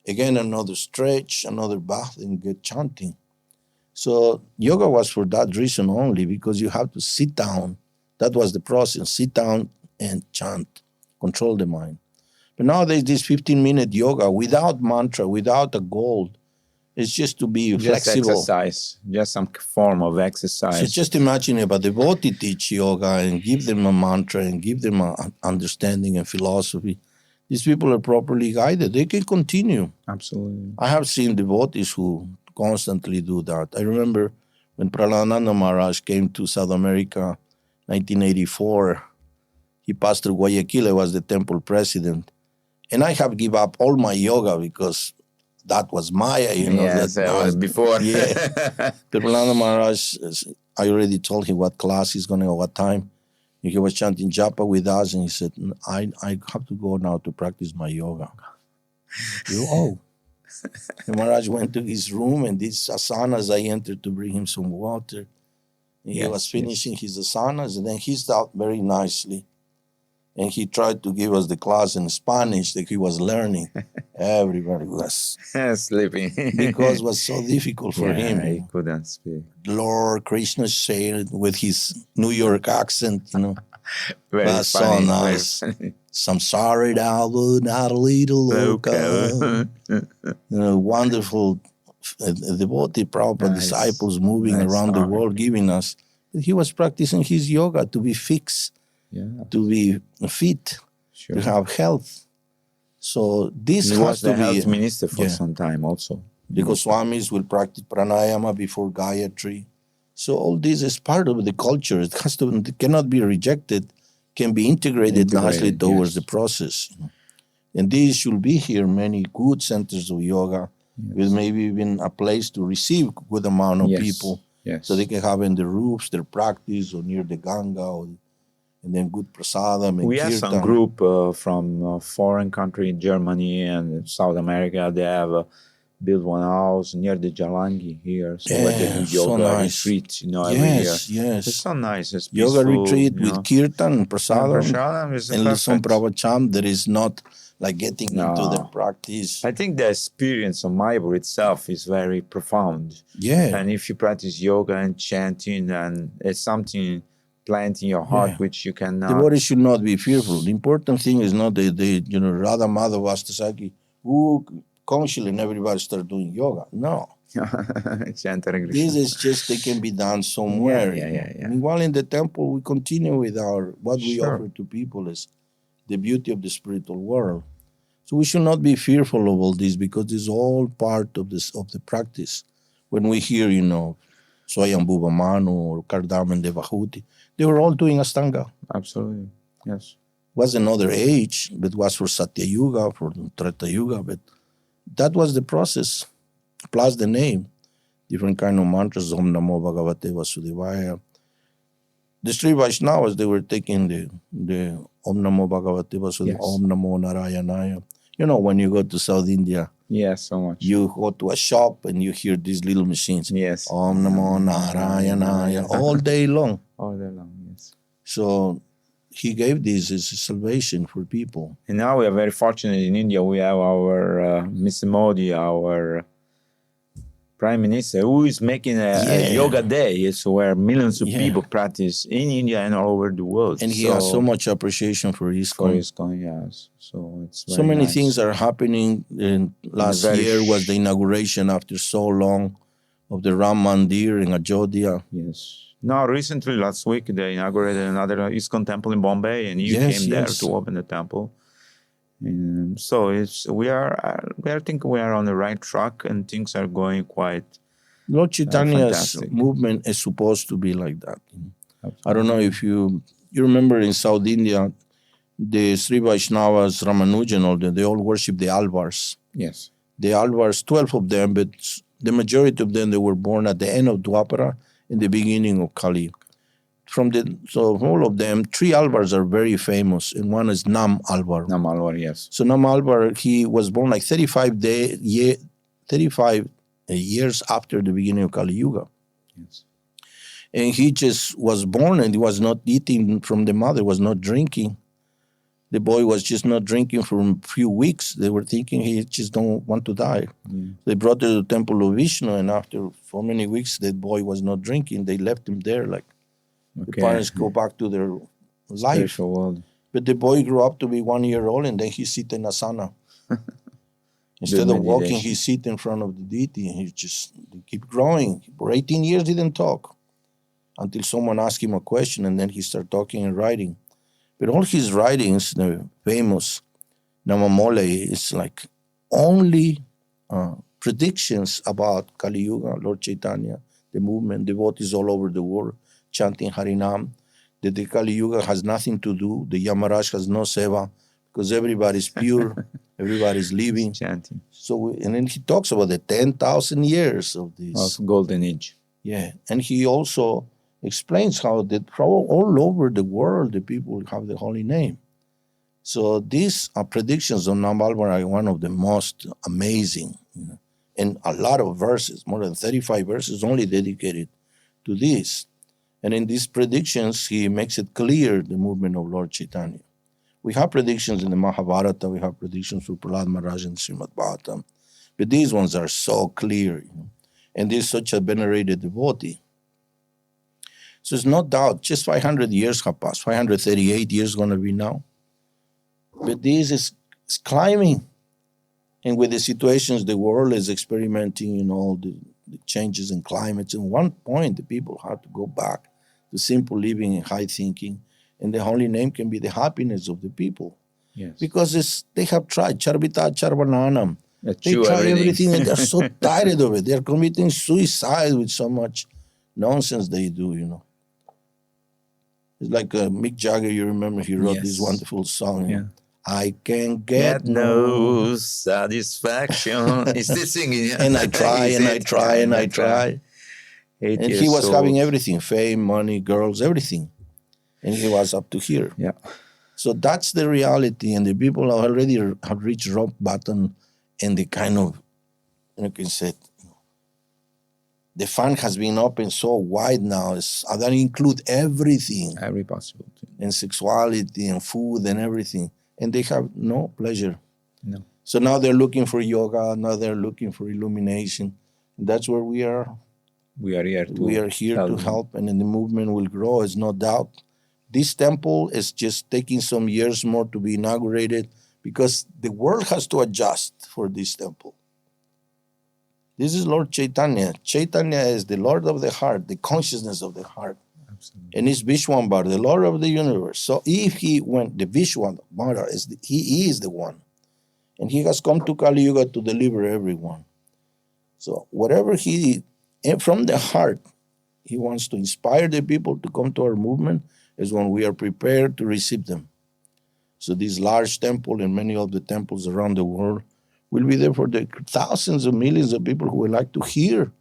Again, another stretch, another bath, and get chanting. So yoga was for that reason only, because you have to sit down. That was the process. Sit down and chant. Control the mind. But nowadays, this 15-minute yoga without mantra, without a goal, it's just to be Just flexible. exercise, just some form of exercise. So just imagine if a devotee teach yoga and give them a mantra and give them an understanding and philosophy. These people are properly guided. They can continue. Absolutely. I have seen devotees who constantly do that. I remember when Prahlad Narasimha Maharaj came to South America, 1984, he passed through Guayaquil. I was the temple president. And I have given up all my yoga because that was Maya, Yes, that was before. Yeah. Prahlad Maharaj, I already told him what class he's going to go, what time. And he was chanting japa with us, and he said, I have to go now to practice my yoga. And Maharaj went to his room, and these asanas, I entered to bring him some water. And he was finishing his asanas, and then he stopped very nicely. And he tried to give us the class in Spanish that he was learning. Everybody was sleeping. because it was so difficult for him. He couldn't speak. Lord Krishna shared with his New York accent, Very That's so funny. nice. Samsara Davu Natalie Loka. Wonderful devotee Prabhupada Nice. disciples moving Nice around the story. world giving us. He was practicing his yoga to be fixed, to be fit, Sure. to have health. So this He has was to the be health minister for yeah. some time also. because Swamis will practice pranayama before Gayatri. So all this is part of the culture. It cannot be rejected, can be integrated nicely towards the process. And these should be here, many good centers of yoga, with maybe even a place to receive good amount of people. Yes. So they can have in the roofs their practice or near the Ganga. and then good prasadam and We have kirtan. some group from foreign country, Germany and South America. They have built one house near the Jalangi here, so where they do yoga retreats, every year. Yes. It's so nice. It's Yoga peaceful, retreat with kirtan and prasadam, prasadam is and some perfect. pravacham. There is not like getting into the practice. I think the experience of Mayapur itself is very profound. Yeah. And if you practice yoga and chanting, and it's something plant in your heart which you cannot. The body should not be fearful. The important thing is not the Radha Madhava Astasaki who consciously and everybody start doing yoga. No. This is just they can be done somewhere. Yeah. Meanwhile, in the temple, we continue with what we offer to people is the beauty of the spiritual world. So we should not be fearful of all this because it's all part of the practice. When we hear, Swayambhuva Manu or Kardama Devahuti, they were all doing Astanga. Absolutely, yes. Was another age, but was for Satya Yuga, for Treta Yuga, but that was the process, plus the name. Different kind of mantras, Om Namo Bhagavate Vasudevaya. The Sri Vaishnavas, they were taking the Om Namo Bhagavate Vasudevaya, Om Namo Narayanaya. When you go to South India, yes, so much. You go to a shop and you hear these little machines. Yes. Om Namo Narayanaya, all day long. All day long, yes. So he gave this as a salvation for people. And now we are very fortunate in India. We have our Mr. Modi, our Prime Minister, who is making a yoga day. It's where millions of people practice in India and all over the world. And he has so much appreciation for ISKCON. For ISKCON, yes. So it's very so many nice. things are happening. Last year was the inauguration after so long of the Ram Mandir in Gaudiya. Yes. Now, recently, last week, they inaugurated another ISKCON temple in Bombay, and you came there to open the temple. And so we think we are on the right track, and things are going quite. Lord Chaitanya's movement is supposed to be like that. I don't know if you remember in South India, the Sri Vaishnavas, Ramanujan, they all worship the Alvars. Yes. The Alvars, 12 of them, but the majority of them, they were born at the end of Dwapara, in the beginning of Kali. So all of them, 3 Alvars are very famous, and one is Nam Alvar. Nam Alvar, yes. So Nam Alvar, he was born like 35 years after the beginning of Kali Yuga. Yes. And he just was born and he was not eating from the mother, was not drinking. The boy was just not drinking for a few weeks. They were thinking he just don't want to die. They brought him to the temple of Vishnu, and after so many weeks, the boy was not drinking. They left him there like the parents go back to their life. Spiritual world. But the boy grew up to be 1 year old, and then he sit in asana. Instead of walking, he sit in front of the deity, and he just keep growing. For 18 years, he didn't talk until someone asked him a question, and then he started talking and writing. But all his writings, the famous Namamole, is like only predictions about Kali Yuga, Lord Chaitanya, the movement, devotees all over the world chanting Harinam, that the Kali Yuga has nothing to do, the Yamaraj has no seva, because everybody's pure, everybody's living. Chanting. So, and then he talks about the 10,000 years of this. Of golden age. Yeah, and he also explains how that all over the world the people have the holy name. So these predictions of Nambalvar are one of the most amazing, and a lot of verses, more than 35 verses only dedicated to this. And in these predictions, he makes it clear the movement of Lord Chaitanya. We have predictions in the Mahabharata, we have predictions for Prahlad Maharaja and Srimad Bhagavatam, but these ones are so clear, and this is such a venerated devotee. So it's no doubt, just 500 years have passed, 538 years going to be now. But this is climbing. And with the situations the world is experimenting, all the changes in climates, at one point the people have to go back to simple living and high thinking. And the holy name can be the happiness of the people. Yes. Because they have tried, Charvita Charvananam. They try everything and they're so tired of it. They're committing suicide with so much nonsense they do, It's like Mick Jagger, you remember, he wrote this wonderful song. Yeah. I can get no satisfaction. He's still singing. And I try, and I try, and I try. And he was having everything, fame, money, girls, everything. and he was up to here. Yeah. So that's the reality, and the people already have reached rock bottom, and the kind of, you can say, the fund has been opened so wide now. That include everything, Every possible thing. and sexuality and food and everything, and they have no pleasure. No. So now they're looking for yoga. Now they're looking for illumination. And that's where we are. We are here to We are here to help, and then the movement will grow. There's no doubt. This temple is just taking some years more to be inaugurated because the world has to adjust for this temple. This is Lord Chaitanya. Chaitanya is the Lord of the heart, the consciousness of the heart. Absolutely. And it's Vishwambar, the Lord of the universe. So if he went, the Vishwambar, he is the one. And he has come to Kali Yuga to deliver everyone. So whatever from the heart, he wants to inspire the people to come to our movement is when we are prepared to receive them. So this large temple and many of the temples around the world will be there for the thousands of millions of people who would like to hear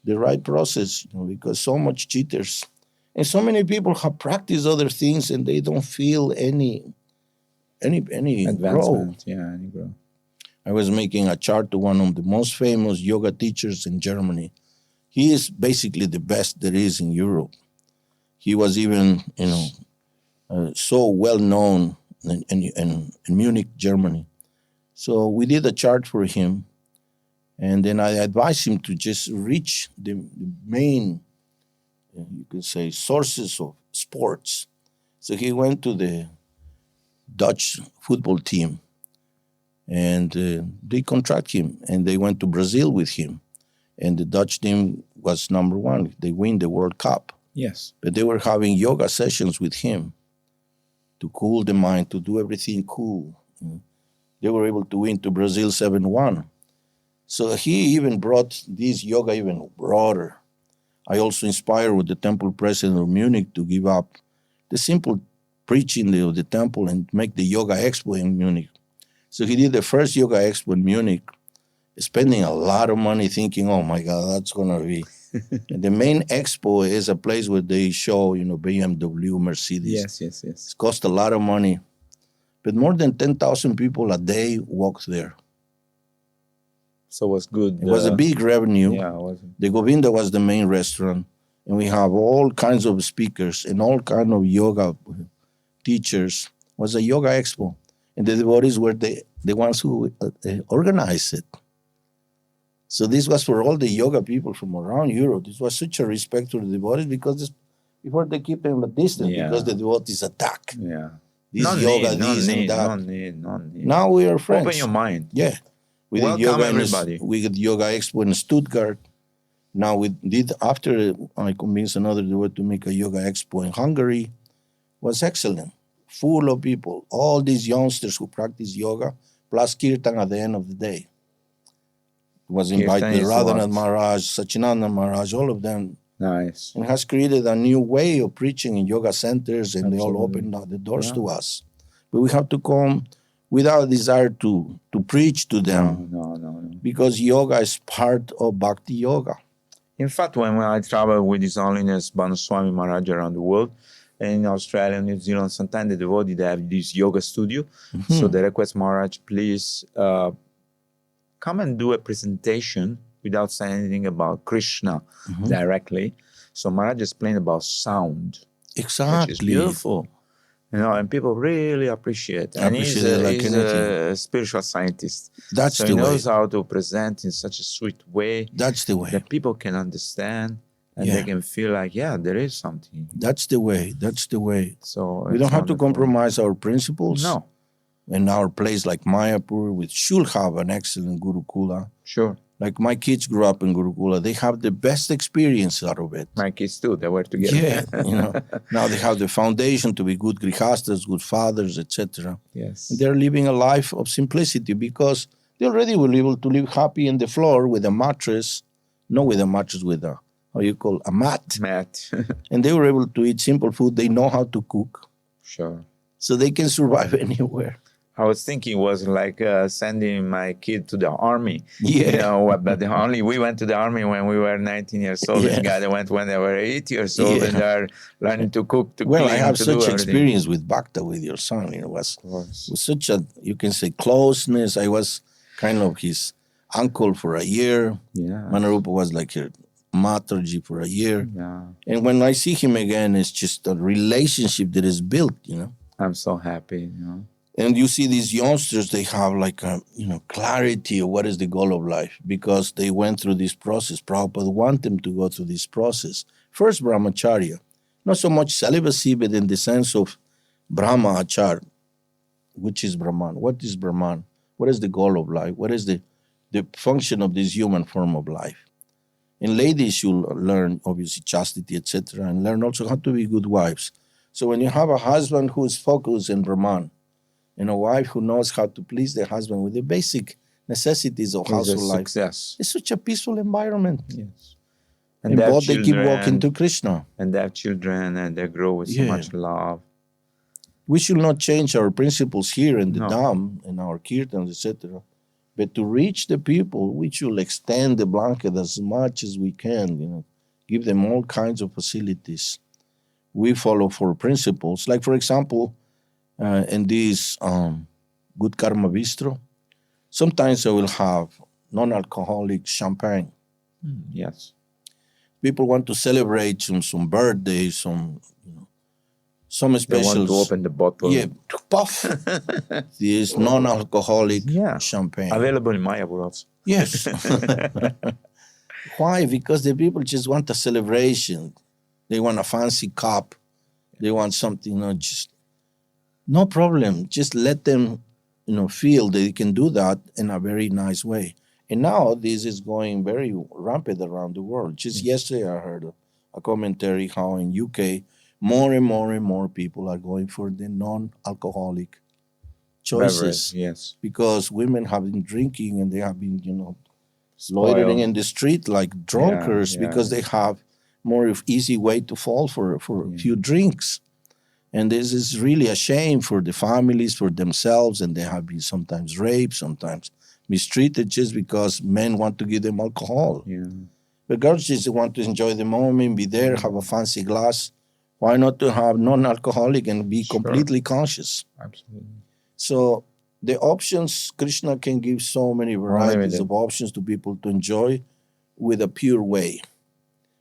the right process, because so much cheaters. And so many people have practiced other things and they don't feel any Advancement. growth. Yeah, any growth. I was making a chart to one of the most famous yoga teachers in Germany. He is basically the best there is in Europe. He was even, so well known in Munich, Germany. So we did a chart for him, and then I advised him to just reach the main, you could say, sources of sports. So he went to the Dutch football team, and they contract him, and they went to Brazil with him. And the Dutch team was number one. They win the World Cup. Yes. But they were having yoga sessions with him to cool the mind, to do everything cool. They were able to win to Brazil 7-1. So he even brought this yoga even broader. I also inspired with the temple president of Munich to give up the simple preaching of the temple and make the yoga expo in Munich. So he did the first yoga expo in Munich, spending a lot of money thinking, oh my God, that's going to be. And the main expo is a place where they show, BMW, Mercedes. Yes. It cost a lot of money. But more than 10,000 people a day walked there. So it was good. It was a big revenue. Yeah, it was. The Govinda was the main restaurant. And we have all kinds of speakers and all kinds of yoga teachers. It was a yoga expo. And the devotees were the ones who organized it. So this was for all the yoga people from around Europe. This was such a respect to the devotees because before they keep them at distance because the devotees attack. Yeah. This yoga, and that. No need. Now we are friends. Open your mind. Yeah. We Welcome did yoga everybody. We did yoga expo in Stuttgart. Now we did, after I convinced another devotee to make a yoga expo in Hungary, it was excellent. Full of people. All these youngsters who practice yoga, plus kirtan at the end of the day. It was invited Radhanath Maharaj, Sachinanda Maharaj, all of them. Nice. And has created a new way of preaching in yoga centers, and Absolutely. they all opened the doors to us. But we have to come without a desire to preach to them. No. Because yoga is part of Bhakti Yoga. In fact, when I travel with His Holiness Bhaktivedanta Swami Maharaja around the world, in Australia, New Zealand, sometimes the devotees, they have this yoga studio. Mm-hmm. So they request Maharaj, please come and do a presentation without saying anything about Krishna directly. So Maharaj explained about sound. Exactly. Which is beautiful. And people really appreciate it. And he's a spiritual scientist. That's the way. He knows how to present in such a sweet way. That's the way. That people can understand and they can feel like, there is something. That's the way. So we don't have to compromise our principles. No. In our place like Mayapur, we should have an excellent Gurukula. Sure. Like my kids grew up in Gurukula. They have the best experience out of it. My kids too. They were together. Yeah. Now they have the foundation to be good grihastas, good fathers, etc. Yes. And they're living a life of simplicity because they already were able to live happy on the floor with a mattress, not with a mattress, with a, a mat. And they were able to eat simple food. They know how to cook. Sure. So they can survive anywhere. I was thinking it was like sending my kid to the army. Yeah. You know, but only we went to the army when we were 19 years old. Yeah. This guy, they went when they were 8 years old, and they're learning to cook, to Well, clean, I have to such do everything. experience with Bhakta, with your son. It was such a, you can say, closeness. I was kind of his uncle for a year. Yeah. Manarupa was like a Mataji for a year. Yeah. And when I see him again, it's just a relationship that is built, you know. I'm so happy, you know. And you see these youngsters, they have like a, you know, clarity of what is the goal of life because they went through this process. Prabhupada want them to go through this process. First, brahmacharya. Not so much celibacy, but in the sense of Brahma achar, which is Brahman. What is Brahman? What is the goal of life? What is the function of this human form of life? And ladies should learn, obviously, chastity, etc., and learn also how to be good wives. So when you have a husband who is focused in Brahman, and a wife who knows how to please the husband with the basic necessities of household life, success. it's such a peaceful environment. Yes. And both they keep walking to Krishna. And they have children, and they grow with so much love. We should not change our principles here in the No. Dham, in our kirtans, etc. But to reach the people, we should extend the blanket as much as we can, you know, give them all kinds of facilities. We follow 4 principles. Like, for example, in this Good Karma Bistro, sometimes I will have non-alcoholic champagne. Yes. People want to celebrate some birthdays, some, you know, some specials. They want to open the bottle. Yeah, puff. This non-alcoholic champagne. Available in Mayapur also. Yes. Why? Because the people just want a celebration. They want a fancy cup. They want something, you know, just no problem. Just let them, you know, feel they can do that in a very nice way. And now this is going very rampant around the world. Just yesterday I heard a commentary how in UK more and more and more people are going for the non-alcoholic choices. Beverage, yes. Because women have been drinking and they have been, you know, loitering in the street like drunkards because they have more of easy way to fall for a few drinks. And this is really a shame for the families, for themselves, and they have been sometimes raped, sometimes mistreated just because men want to give them alcohol. Yeah. But girls just want to enjoy the moment, be there, have a fancy glass. Why not to have non-alcoholic and be completely conscious? Absolutely. So the options, Krishna can give so many varieties of options to people to enjoy with a pure way.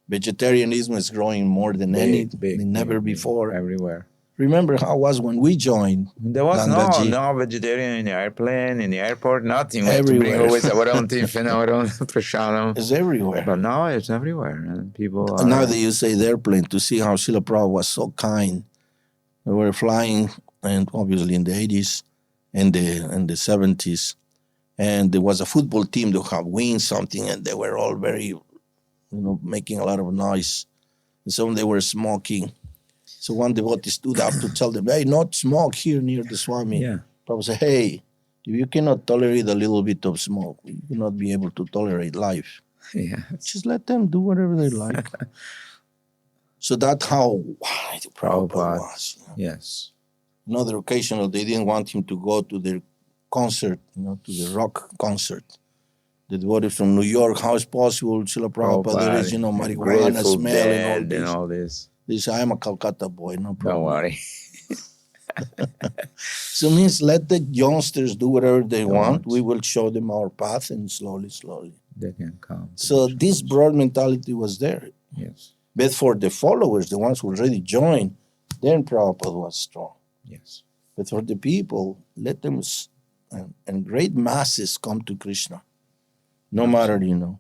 Vegetarianism is growing more than never before. Everywhere. Remember how it was when we joined? There was no vegetarian in the airplane, in the airport, nothing. We had to bring always our own tiffin, our own prasadam. It's everywhere. But now it's everywhere. And people are... Now that you say the airplane, to see how Srila Prabhupada was so kind. We were flying, and obviously in the 80s and the 70s. And there was a football team that had won something, and they were all very, you know, making a lot of noise. And some they were smoking. So one devotee stood up to tell them, hey, not smoke here near the Swami. Yeah. Prabhupada said, hey, if you cannot tolerate a little bit of smoke, you will not be able to tolerate life. Yeah. Just let them do whatever they like. So that's how wide Prabhupada was. You know? Yes. Another occasion, they didn't want him to go to their concert, you know, to the rock concert. The devotee from New York, how is possible, Srila Prabhupada, there is, you know, marijuana smell and all this. They say, I'm a Calcutta boy, no problem. Don't worry. So it means let the youngsters do whatever they want. We will show them our path, and slowly, they can come. So this broad mentality was there. Yes. But for the followers, the ones who already joined, then Prabhupada was strong. Yes. But for the people, let them, and great masses come to Krishna. No matter, you know.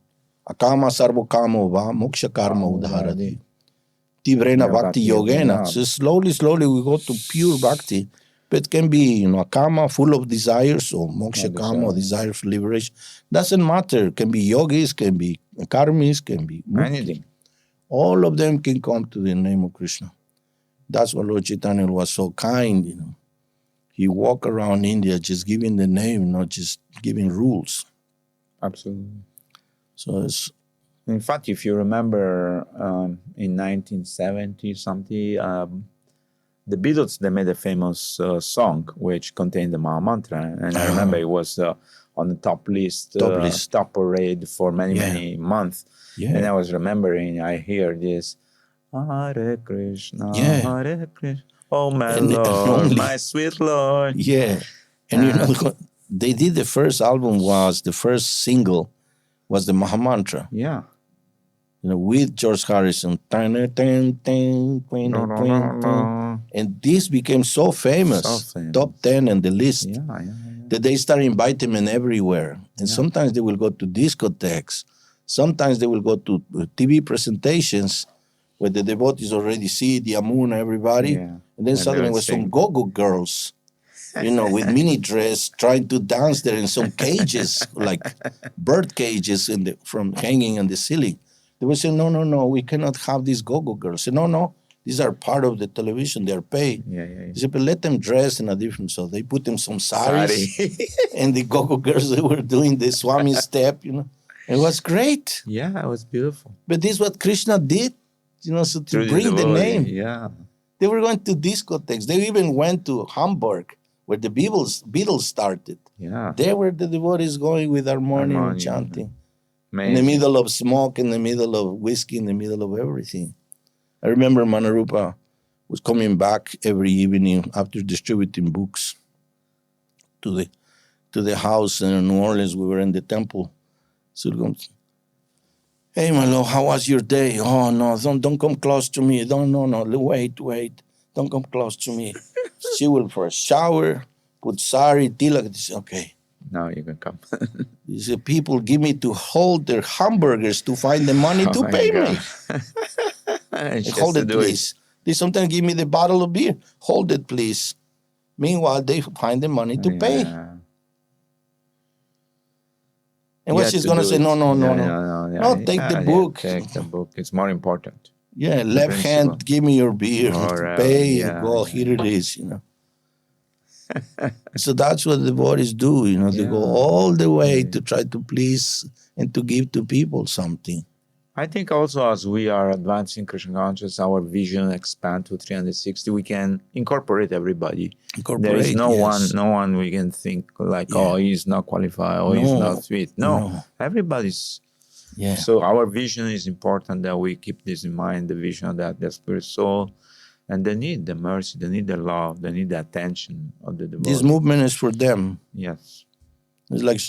Akama sarva kama va moksha karma udharati. Tivrena bhakti yogena. So slowly we go to pure bhakti. But it can be, you know, a karma full of desires, or moksha karma, or desire for liberation. Doesn't matter. Can be yogis, can be karmis, can be anything. All of them can come to the name of Krishna. That's why Lord Chaitanya was so kind, you know. He walked around India just giving the name, not just giving rules. Absolutely. So it's... In fact, if you remember, in 1970 something, the Beatles, they made a famous song which contained the Maha-mantra. And I remember it was on the top list, top parade for many months. Yeah. And I was remembering, I hear this, Hare Krishna, Hare Krishna, oh my Lord, my sweet Lord. Yeah. And you know, they did the first album the first single was the Maha-mantra. Yeah. You know, with George Harrison. And this became so famous, top 10 on the list, that they started inviting them everywhere. And sometimes they will go to discotheques. Sometimes they will go to TV presentations where the devotees already see the Amuna, everybody. Yeah. And then suddenly was some go-go girls, you know, with mini dress trying to dance there in some cages, like bird cages from hanging on the ceiling. They will say, no, we cannot have these go-go girls. Say, no, these are part of the television. They are paid. They say, but let them dress in a different. So they put them some saris. And the go-go girls, they were doing the Swami step, you know. It was great. Yeah, it was beautiful. But this is what Krishna did, you know, so to bring the name. Yeah. They were going to discotheques. They even went to Hamburg, where the Beatles started. Yeah. There were the devotees going with harmonium and chanting. Amazing. In the middle of smoke, in the middle of whiskey, in the middle of everything. I remember Manarupa was coming back every evening after distributing books to the house in New Orleans. We were in the temple. So he goes, hey, my lord, how was your day? Oh, no, don't come close to me. No, wait. Don't come close to me. She will for a shower, put sari, tilak. Okay. Now you can come. These people give me to hold their hamburgers to find the money to pay me. Hold it, please. They sometimes give me the bottle of beer. Hold it, please. Meanwhile, they find the money to pay. And what she's going to say, no. Take the book. Take the book. It's more important. Yeah, left hand, give me your beer. Pay, go, here it is, you know. So that's what the devotees do, you know. They go all the way to try to please and to give to people something. I think also as we are advancing Krishna consciousness, our vision expand to 360, we can incorporate everybody. There is no one we can think like, oh, he's not qualified, or he's not fit. No. Everybody's. Yeah. So our vision is important, that we keep this in mind, the vision that the spirit soul, and they need the mercy, they need the love, they need the attention of the devotees. This movement is for them. Yes. It's like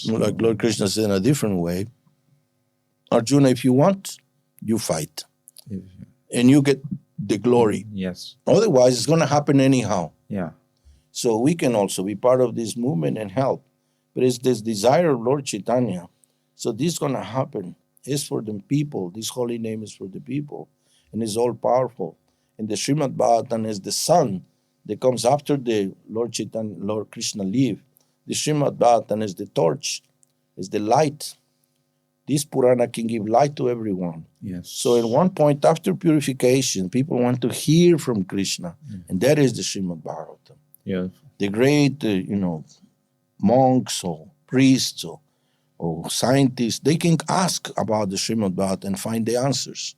Lord Krishna said in a different way. Arjuna, if you want, you fight. And you get the glory. Yes. Otherwise, it's going to happen anyhow. Yeah. So we can also be part of this movement and help. But it's this desire of Lord Chaitanya. So this is going to happen. It's for the people. This holy name is for the people. And it's all powerful. And the Srimad Bhagavatam is the sun that comes after the Lord Chaitanya, Lord Krishna leave. The Srimad Bhagavatam is the torch, is the light. This Purana can give light to everyone. Yes. So at one point after purification, people want to hear from Krishna. And that is the Srimad Bhagavatam. Yeah. The great, monks or priests or scientists, they can ask about the Srimad Bhagavatam and find the answers.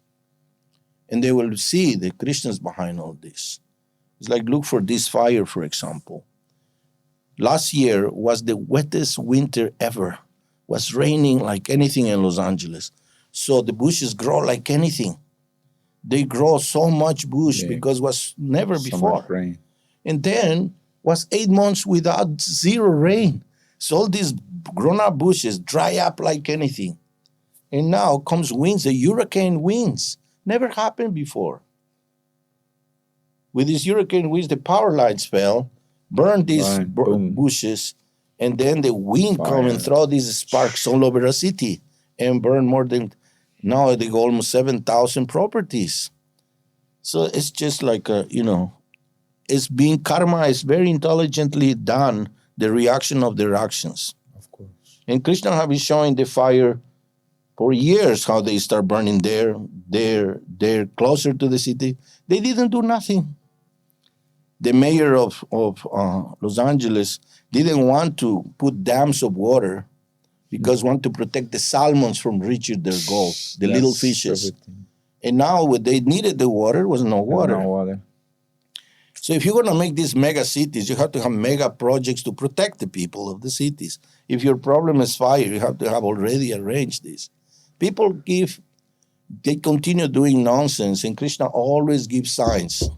And they will see the Krishna's behind all this. It's like, look for this fire, for example. Last year was the wettest winter ever. Was raining like anything in Los Angeles. So the bushes grow like anything. They grow so much bush because was never before. Much rain. And then was 8 months without zero rain. So all these grown-up bushes dry up like anything. And now comes winds, the hurricane winds. Never happened before. With these hurricane winds, the power lines fell, burned these bushes, and then the wind come and throw these sparks all over the city and burn more than, now they go almost 7,000 properties. So it's just like, it's being karma is very intelligently done, the reaction of their actions. Of course. And Krishna have been showing the fire for years, how they start burning there, closer to the city. They didn't do nothing. The mayor of Los Angeles didn't want to put dams of water because want to protect the salmons from reaching their goal, the little fishes. Everything. And now when they needed the water, there was no water. So if you're going to make these mega cities, you have to have mega projects to protect the people of the cities. If your problem is fire, you have to have already arranged this. People they continue doing nonsense, and Krishna always gives signs.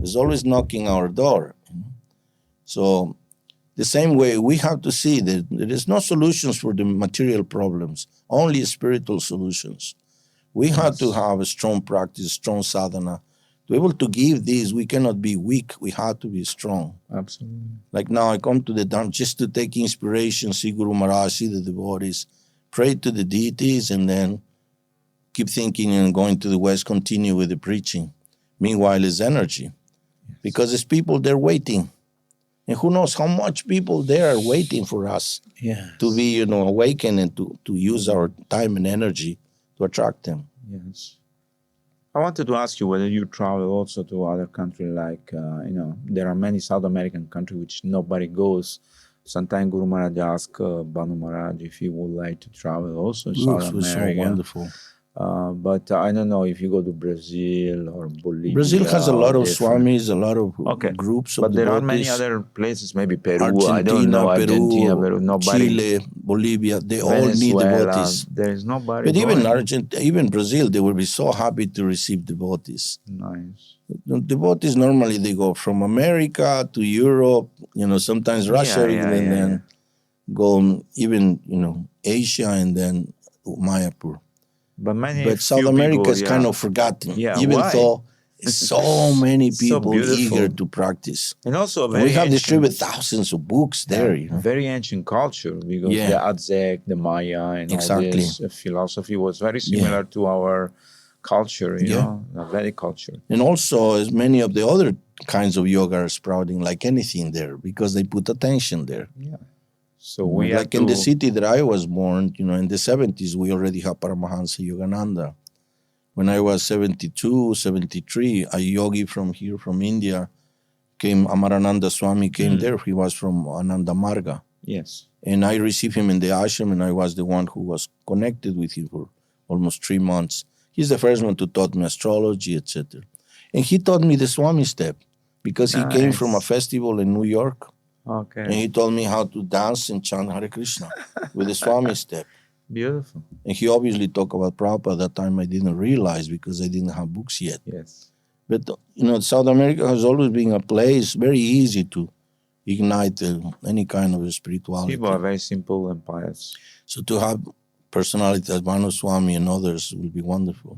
He's always knocking our door. So the same way, we have to see that there is no solutions for the material problems, only spiritual solutions. We have to have a strong practice, strong sadhana. To be able to give these, we cannot be weak. We have to be strong. Absolutely. Like now, I come to the Dharma just to take inspiration, see Guru Maharaj, see the devotees, pray to the deities, and then keep thinking and going to the West, continue with the preaching. Meanwhile, it's energy. Yes. Because it's people, they're waiting. And who knows how much people there are waiting for us to be, awakened and to use our time and energy to attract them. Yes. I wanted to ask you whether you travel also to other countries like, there are many South American countries which nobody goes. Sometimes Guru Maharaj asks Banu Maharaj if he would like to travel also in South America. So wonderful. But I don't know if you go to Brazil or Bolivia. Brazil has a lot of swamis, a lot of groups of But there are many other places, maybe Peru, I don't know, Argentina, Peru, nobody. Chile, Bolivia, they all Venezuela, need devotees. There is nobody. But even even Brazil, they will be so happy to receive devotees. Nice. The devotees normally they go from America to Europe, sometimes Russia, and then go even Asia and then Mayapur. But South America is kind of forgotten, even though so many people eager to practice. And also we have distributed thousands of books there. Very ancient culture, because the Aztec, the Maya, and all this philosophy was very similar to our culture, the Vedic culture. And also, as many of the other kinds of yoga are sprouting like anything there, because they put attention there. Yeah. So we like in the city that I was born, in the 70s, we already have Paramahansa Yogananda. When I was 72, 73, a yogi from here, from India, Amarananda Swami came there. He was from Ananda Marga. Yes. And I received him in the ashram, and I was the one who was connected with him for almost 3 months. He's the first one to taught me astrology, etc. And he taught me the Swami step, because he came from a festival in New York. Okay. And he told me how to dance and chant Hare Krishna with the Swami step. Beautiful. And he obviously talked about Prabhupada. At that time I didn't realize, because I didn't have books yet. Yes. But, South America has always been a place very easy to ignite any kind of spirituality. People are very simple and pious. So to have personalities like Manu Swami and others will be wonderful.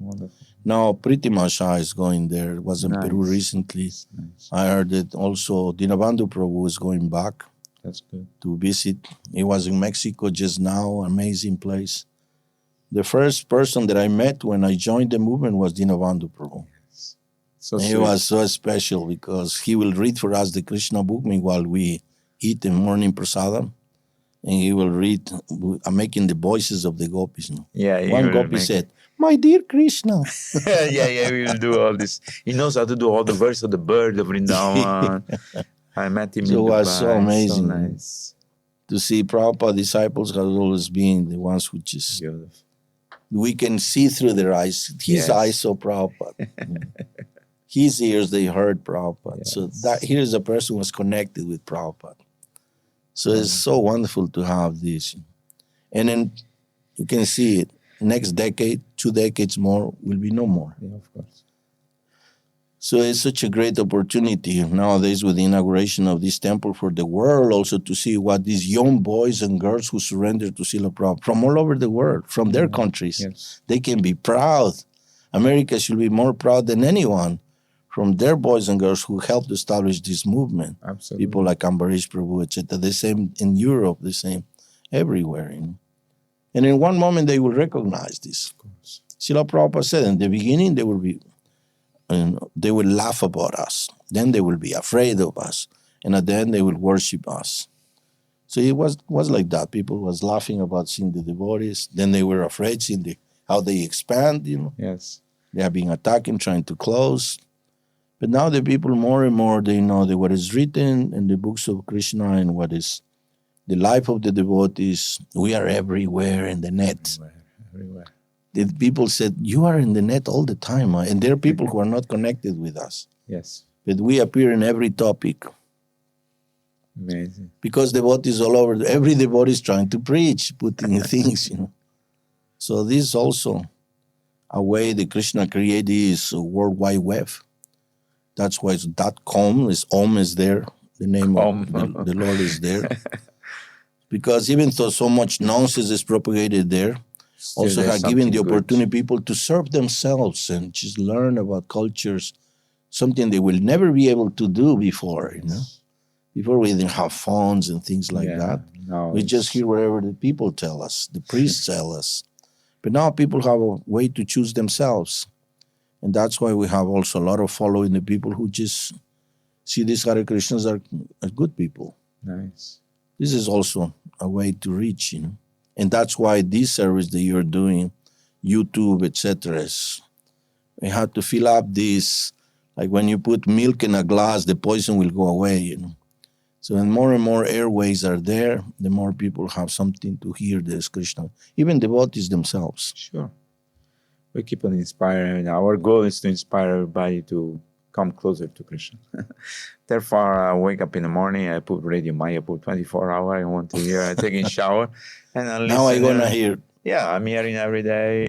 Now, Priti Masha is going there. Was in Peru recently. Nice. I heard that also Dinabandhu Prabhu is going back. That's good. To visit. He was in Mexico just now, amazing place. The first person that I met when I joined the movement was Dinabandhu Prabhu. Yes. So he was so special, because he will read for us the Krishna book while we eat the morning prasadam. And he will read, making the voices of the gopis. One gopi said, "My dear Krishna." We will do all this. He knows how to do all the verse of the bird of Vrindavan. I met him in Dubai. It was so amazing. So nice. To see Prabhupada disciples have always been the ones who just, we can see through their eyes. His eyes saw Prabhupada. His ears, they heard Prabhupada. Yes. So here is a person who was connected with Prabhupada. So it's so wonderful to have this. And then you can see it. Next decade, 2 decades more, will be no more. Yeah, of course. So it's such a great opportunity nowadays with the inauguration of this temple for the world, also to see what these young boys and girls who surrender to Srila Prabhupada from all over the world, from their countries, they can be proud. America should be more proud than anyone from their boys and girls who helped establish this movement. Absolutely. People like Ambarish Prabhu, etc. The same in Europe, the same everywhere. And in one moment they will recognize this. Of course. Srila Prabhupada said in the beginning they will laugh about us. Then they will be afraid of us. And at the end they will worship us. So it was like that. People was laughing about seeing the devotees. Then they were afraid seeing how they expand, Yes. They are being attacked and trying to close. But now the people more and more, they know that what is written in the books of Krishna and what is the life of the devotees, we are everywhere in the net. Everywhere. The people said, you are in the net all the time. And there are people who are not connected with us. Yes. But we appear in every topic. Amazing. Because devotees all over, every devotee is trying to preach, putting things, So this is also a way that Krishna created his World Wide Web. That's why it's .com, Om is there. The name of the Lord is there. Because even though so much nonsense is propagated there, also have given the opportunity people to serve themselves and just learn about cultures, something they will never be able to do before, Before we didn't have phones and things like that. No, we just hear whatever the people tell us, the priests tell us. But now people have a way to choose themselves. And that's why we have also a lot of following the people who just see these Hare Krishnas are good people. Nice. This is also a way to reach, And that's why this service that you're doing, YouTube, etc., we have to fill up this. Like when you put milk in a glass, the poison will go away, So when more and more airways are there, the more people have something to hear this Krishna, even devotees themselves. Sure. We keep on inspiring. Our goal is to inspire everybody to come closer to Krishna. Therefore, I wake up in the morning, I put Radio Mayapur 24 hours. I want to hear, I take a shower. And I listen. Now I'm going to hear. Yeah, I'm hearing every day,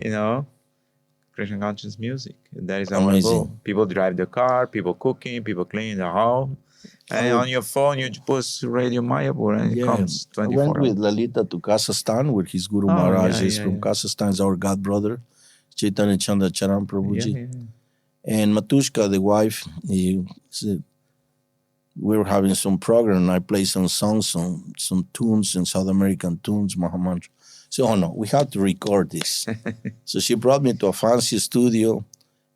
Krishna conscious music. That is our Amazing. goal. People drive the car, people cooking, people cleaning the home. And on your phone, you push Radio Mayapur and it comes 24 I went with Lalita to Kazakhstan, where his Guru Maharaj is from Kazakhstan, is our god brother, Chaitanya Chanda Charan Prabhuji. And Matushka, the wife, he said, we were having some program, and I played some songs, some tunes, and South American tunes, Maha-mantra. So, oh no, we have to record this. So she brought me to a fancy studio,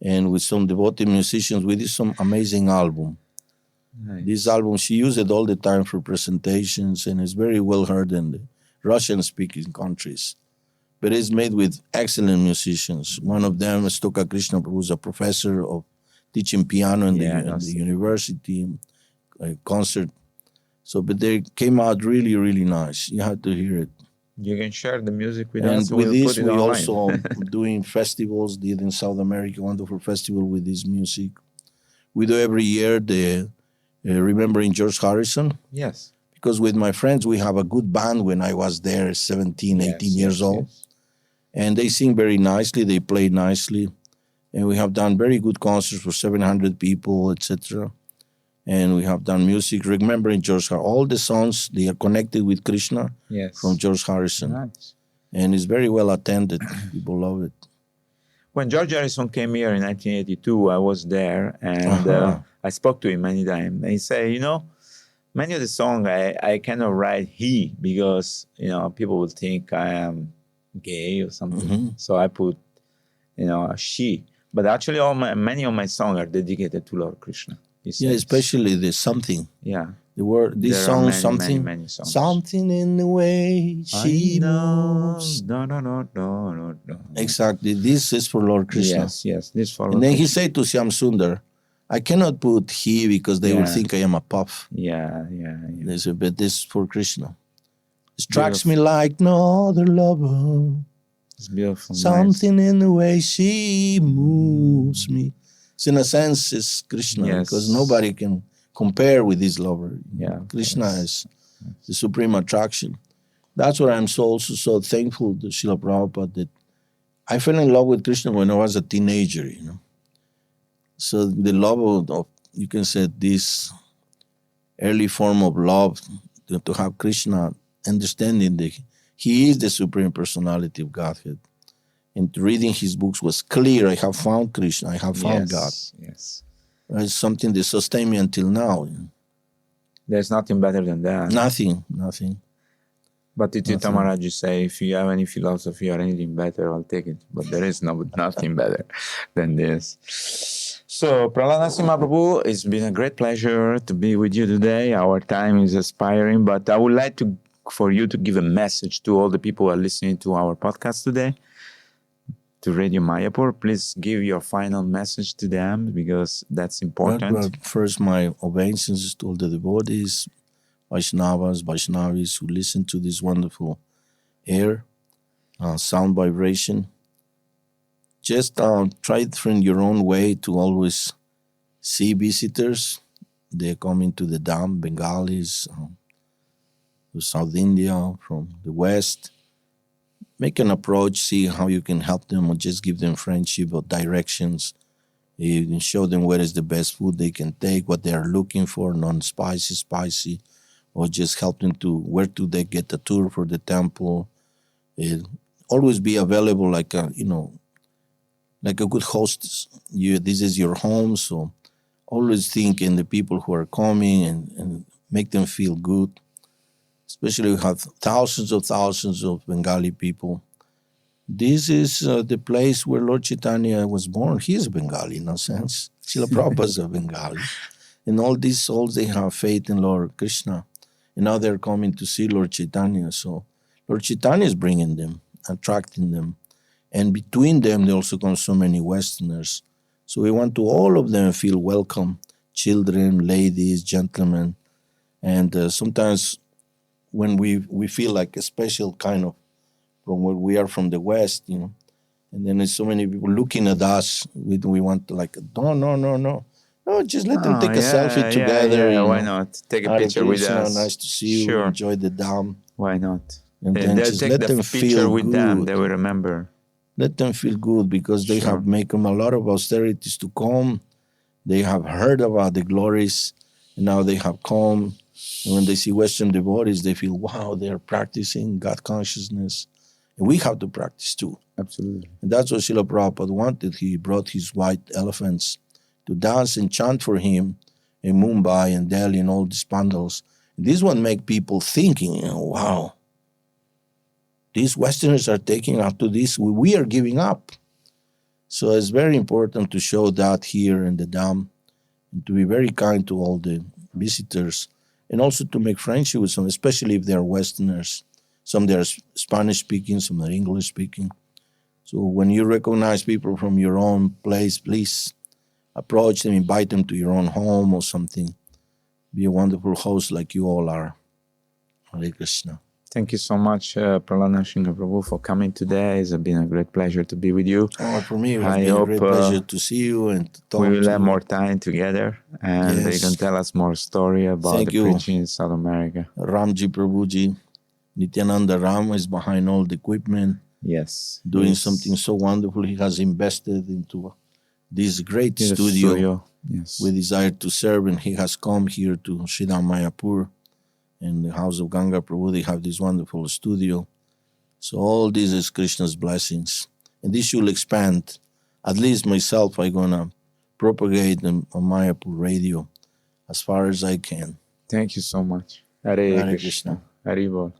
and with some devoted musicians, we did some amazing album. Nice. This album, she used it all the time for presentations, and it's very well heard in the Russian-speaking countries. But it's made with excellent musicians. One of them is Stoka Krishna, who was a professor of teaching piano in the university, a concert. So, but they came out really, really nice. You have to hear it. You can share the music with and us. And with this, we online. also doing festivals, did in South America, wonderful festival with this music. We do every year the Remembering George Harrison. Yes. Because with my friends, we have a good band when I was there, 17, 18 years old. Yes. And they sing very nicely, they play nicely. And we have done very good concerts for 700 people, etc. And we have done music, remembering George Harrison. All the songs, they are connected with Krishna from George Harrison. Nice. And it's very well attended. People love it. When George Harrison came here in 1982, I was there, and I spoke to him many times. And he said, many of the songs I cannot write he, because, people will think I am gay or something. Mm-hmm. So I put, a she. But actually, many of my songs are dedicated to Lord Krishna. Yeah, especially the something. Yeah. The word, this song, something. Many songs. Something in the way she moves. No. Exactly. This is for Lord Krishna. Yes. This for Lord And then Krishna. he said to Shyam Sundar, I cannot put he because they will think I am a puff. Yeah. They said, but this is for Krishna. It strikes me like no other lover. It's beautiful. Something in the way she moves me. So in a sense, it's Krishna, because nobody can compare with his lover. Yeah, Krishna is the supreme attraction. That's what I'm so thankful to Srila Prabhupada, that I fell in love with Krishna when I was a teenager, So the love of, you can say, this early form of love, to have Krishna, understanding that he is the supreme personality of Godhead. And reading his books was clear. I have found Krishna. I have found God. Yes. It's something that sustained me until now. There's nothing better than that. Nothing. But Tita Maharaj say, if you have any philosophy or anything better, I'll take it. But there is nothing better than this. So, Prahlad Narasimha Prabhu, it's been a great pleasure to be with you today. Our time is expiring, but I would like for you to give a message to all the people who are listening to our podcast today, to Radio Mayapur. Please give your final message to them, because that's important. Well, first, my obeisances to all the devotees, Vaishnavis who listen to this wonderful air, sound vibration. Just try it in your own way to always see visitors. They come into the dam, Bengalis, from South India, from the West. Make an approach, see how you can help them, or just give them friendship or directions. You can show them where is the best food they can take, what they are looking for, non-spicy, spicy, or just help them to where do they get a tour for the temple. Always be available like a good hostess. This is your home, so always think in the people who are coming and make them feel good. Especially we have thousands of Bengali people. This is the place where Lord Chaitanya was born. He is Bengali in a sense. Srila Prabhupada is a Bengali. And all these souls, they have faith in Lord Krishna. And now they're coming to see Lord Chaitanya. So Lord Chaitanya is bringing them, attracting them. And between them, there also come so many Westerners. So we want to all of them feel welcome. Children, ladies, gentlemen. And sometimes when we feel like a special kind of, from where we are from the West, and then there's so many people looking at us, we want to like, no, just let them take a selfie together. Yeah, why not? Take a picture with us. Nice to see you. Sure. Enjoy the dam. Why not? And then they'll just take let the them picture feel with good. them. They will remember. Let them feel good because they have made them a lot of austerities to come. They have heard about the glories, and now they have come. And when they see Western devotees, they feel, wow, they are practicing God consciousness. And we have to practice too. Absolutely. And that's what Srila Prabhupada wanted. He brought his white elephants to dance and chant for him in Mumbai and Delhi and all these pandals. And this one make people thinking, wow, these Westerners are taking up to this. We are giving up. So it's very important to show that here in the dam and to be very kind to all the visitors and also to make friendship with some, especially if they are Westerners. Some they are Spanish speaking, some are English speaking. So when you recognize people from your own place, please approach them, invite them to your own home or something. Be a wonderful host like you all are. Hare Krishna. Thank you so much, Prahlad Narasimha Prabhu, for coming today. It's been a great pleasure to be with you. Oh, for me, it has been a great pleasure to see you and to talk to you. We will have more time together, and you can tell us more story about preaching in South America. Ramji Prabhuji, Nityananda Ram is behind all the equipment. Yes. Doing something so wonderful. He has invested into this great studio. Yes. We desire to serve, and he has come here to Sridham Mayapur. In the house of Ganga Prabhu, they have this wonderful studio. So all this is Krishna's blessings. And this will expand. At least myself, I'm going to propagate them on Mayapur radio as far as I can. Thank you so much. Hare Krishna. Hare Bol.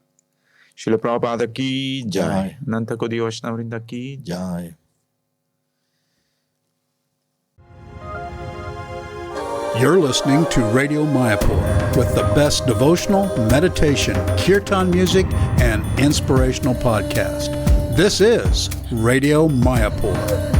Srila Prabhupada ki jai. Nanta Kodi Vaishnava Vrinda ki jai. You're listening to Radio Mayapur with the best devotional, meditation, kirtan music, and inspirational podcast. This is Radio Mayapur.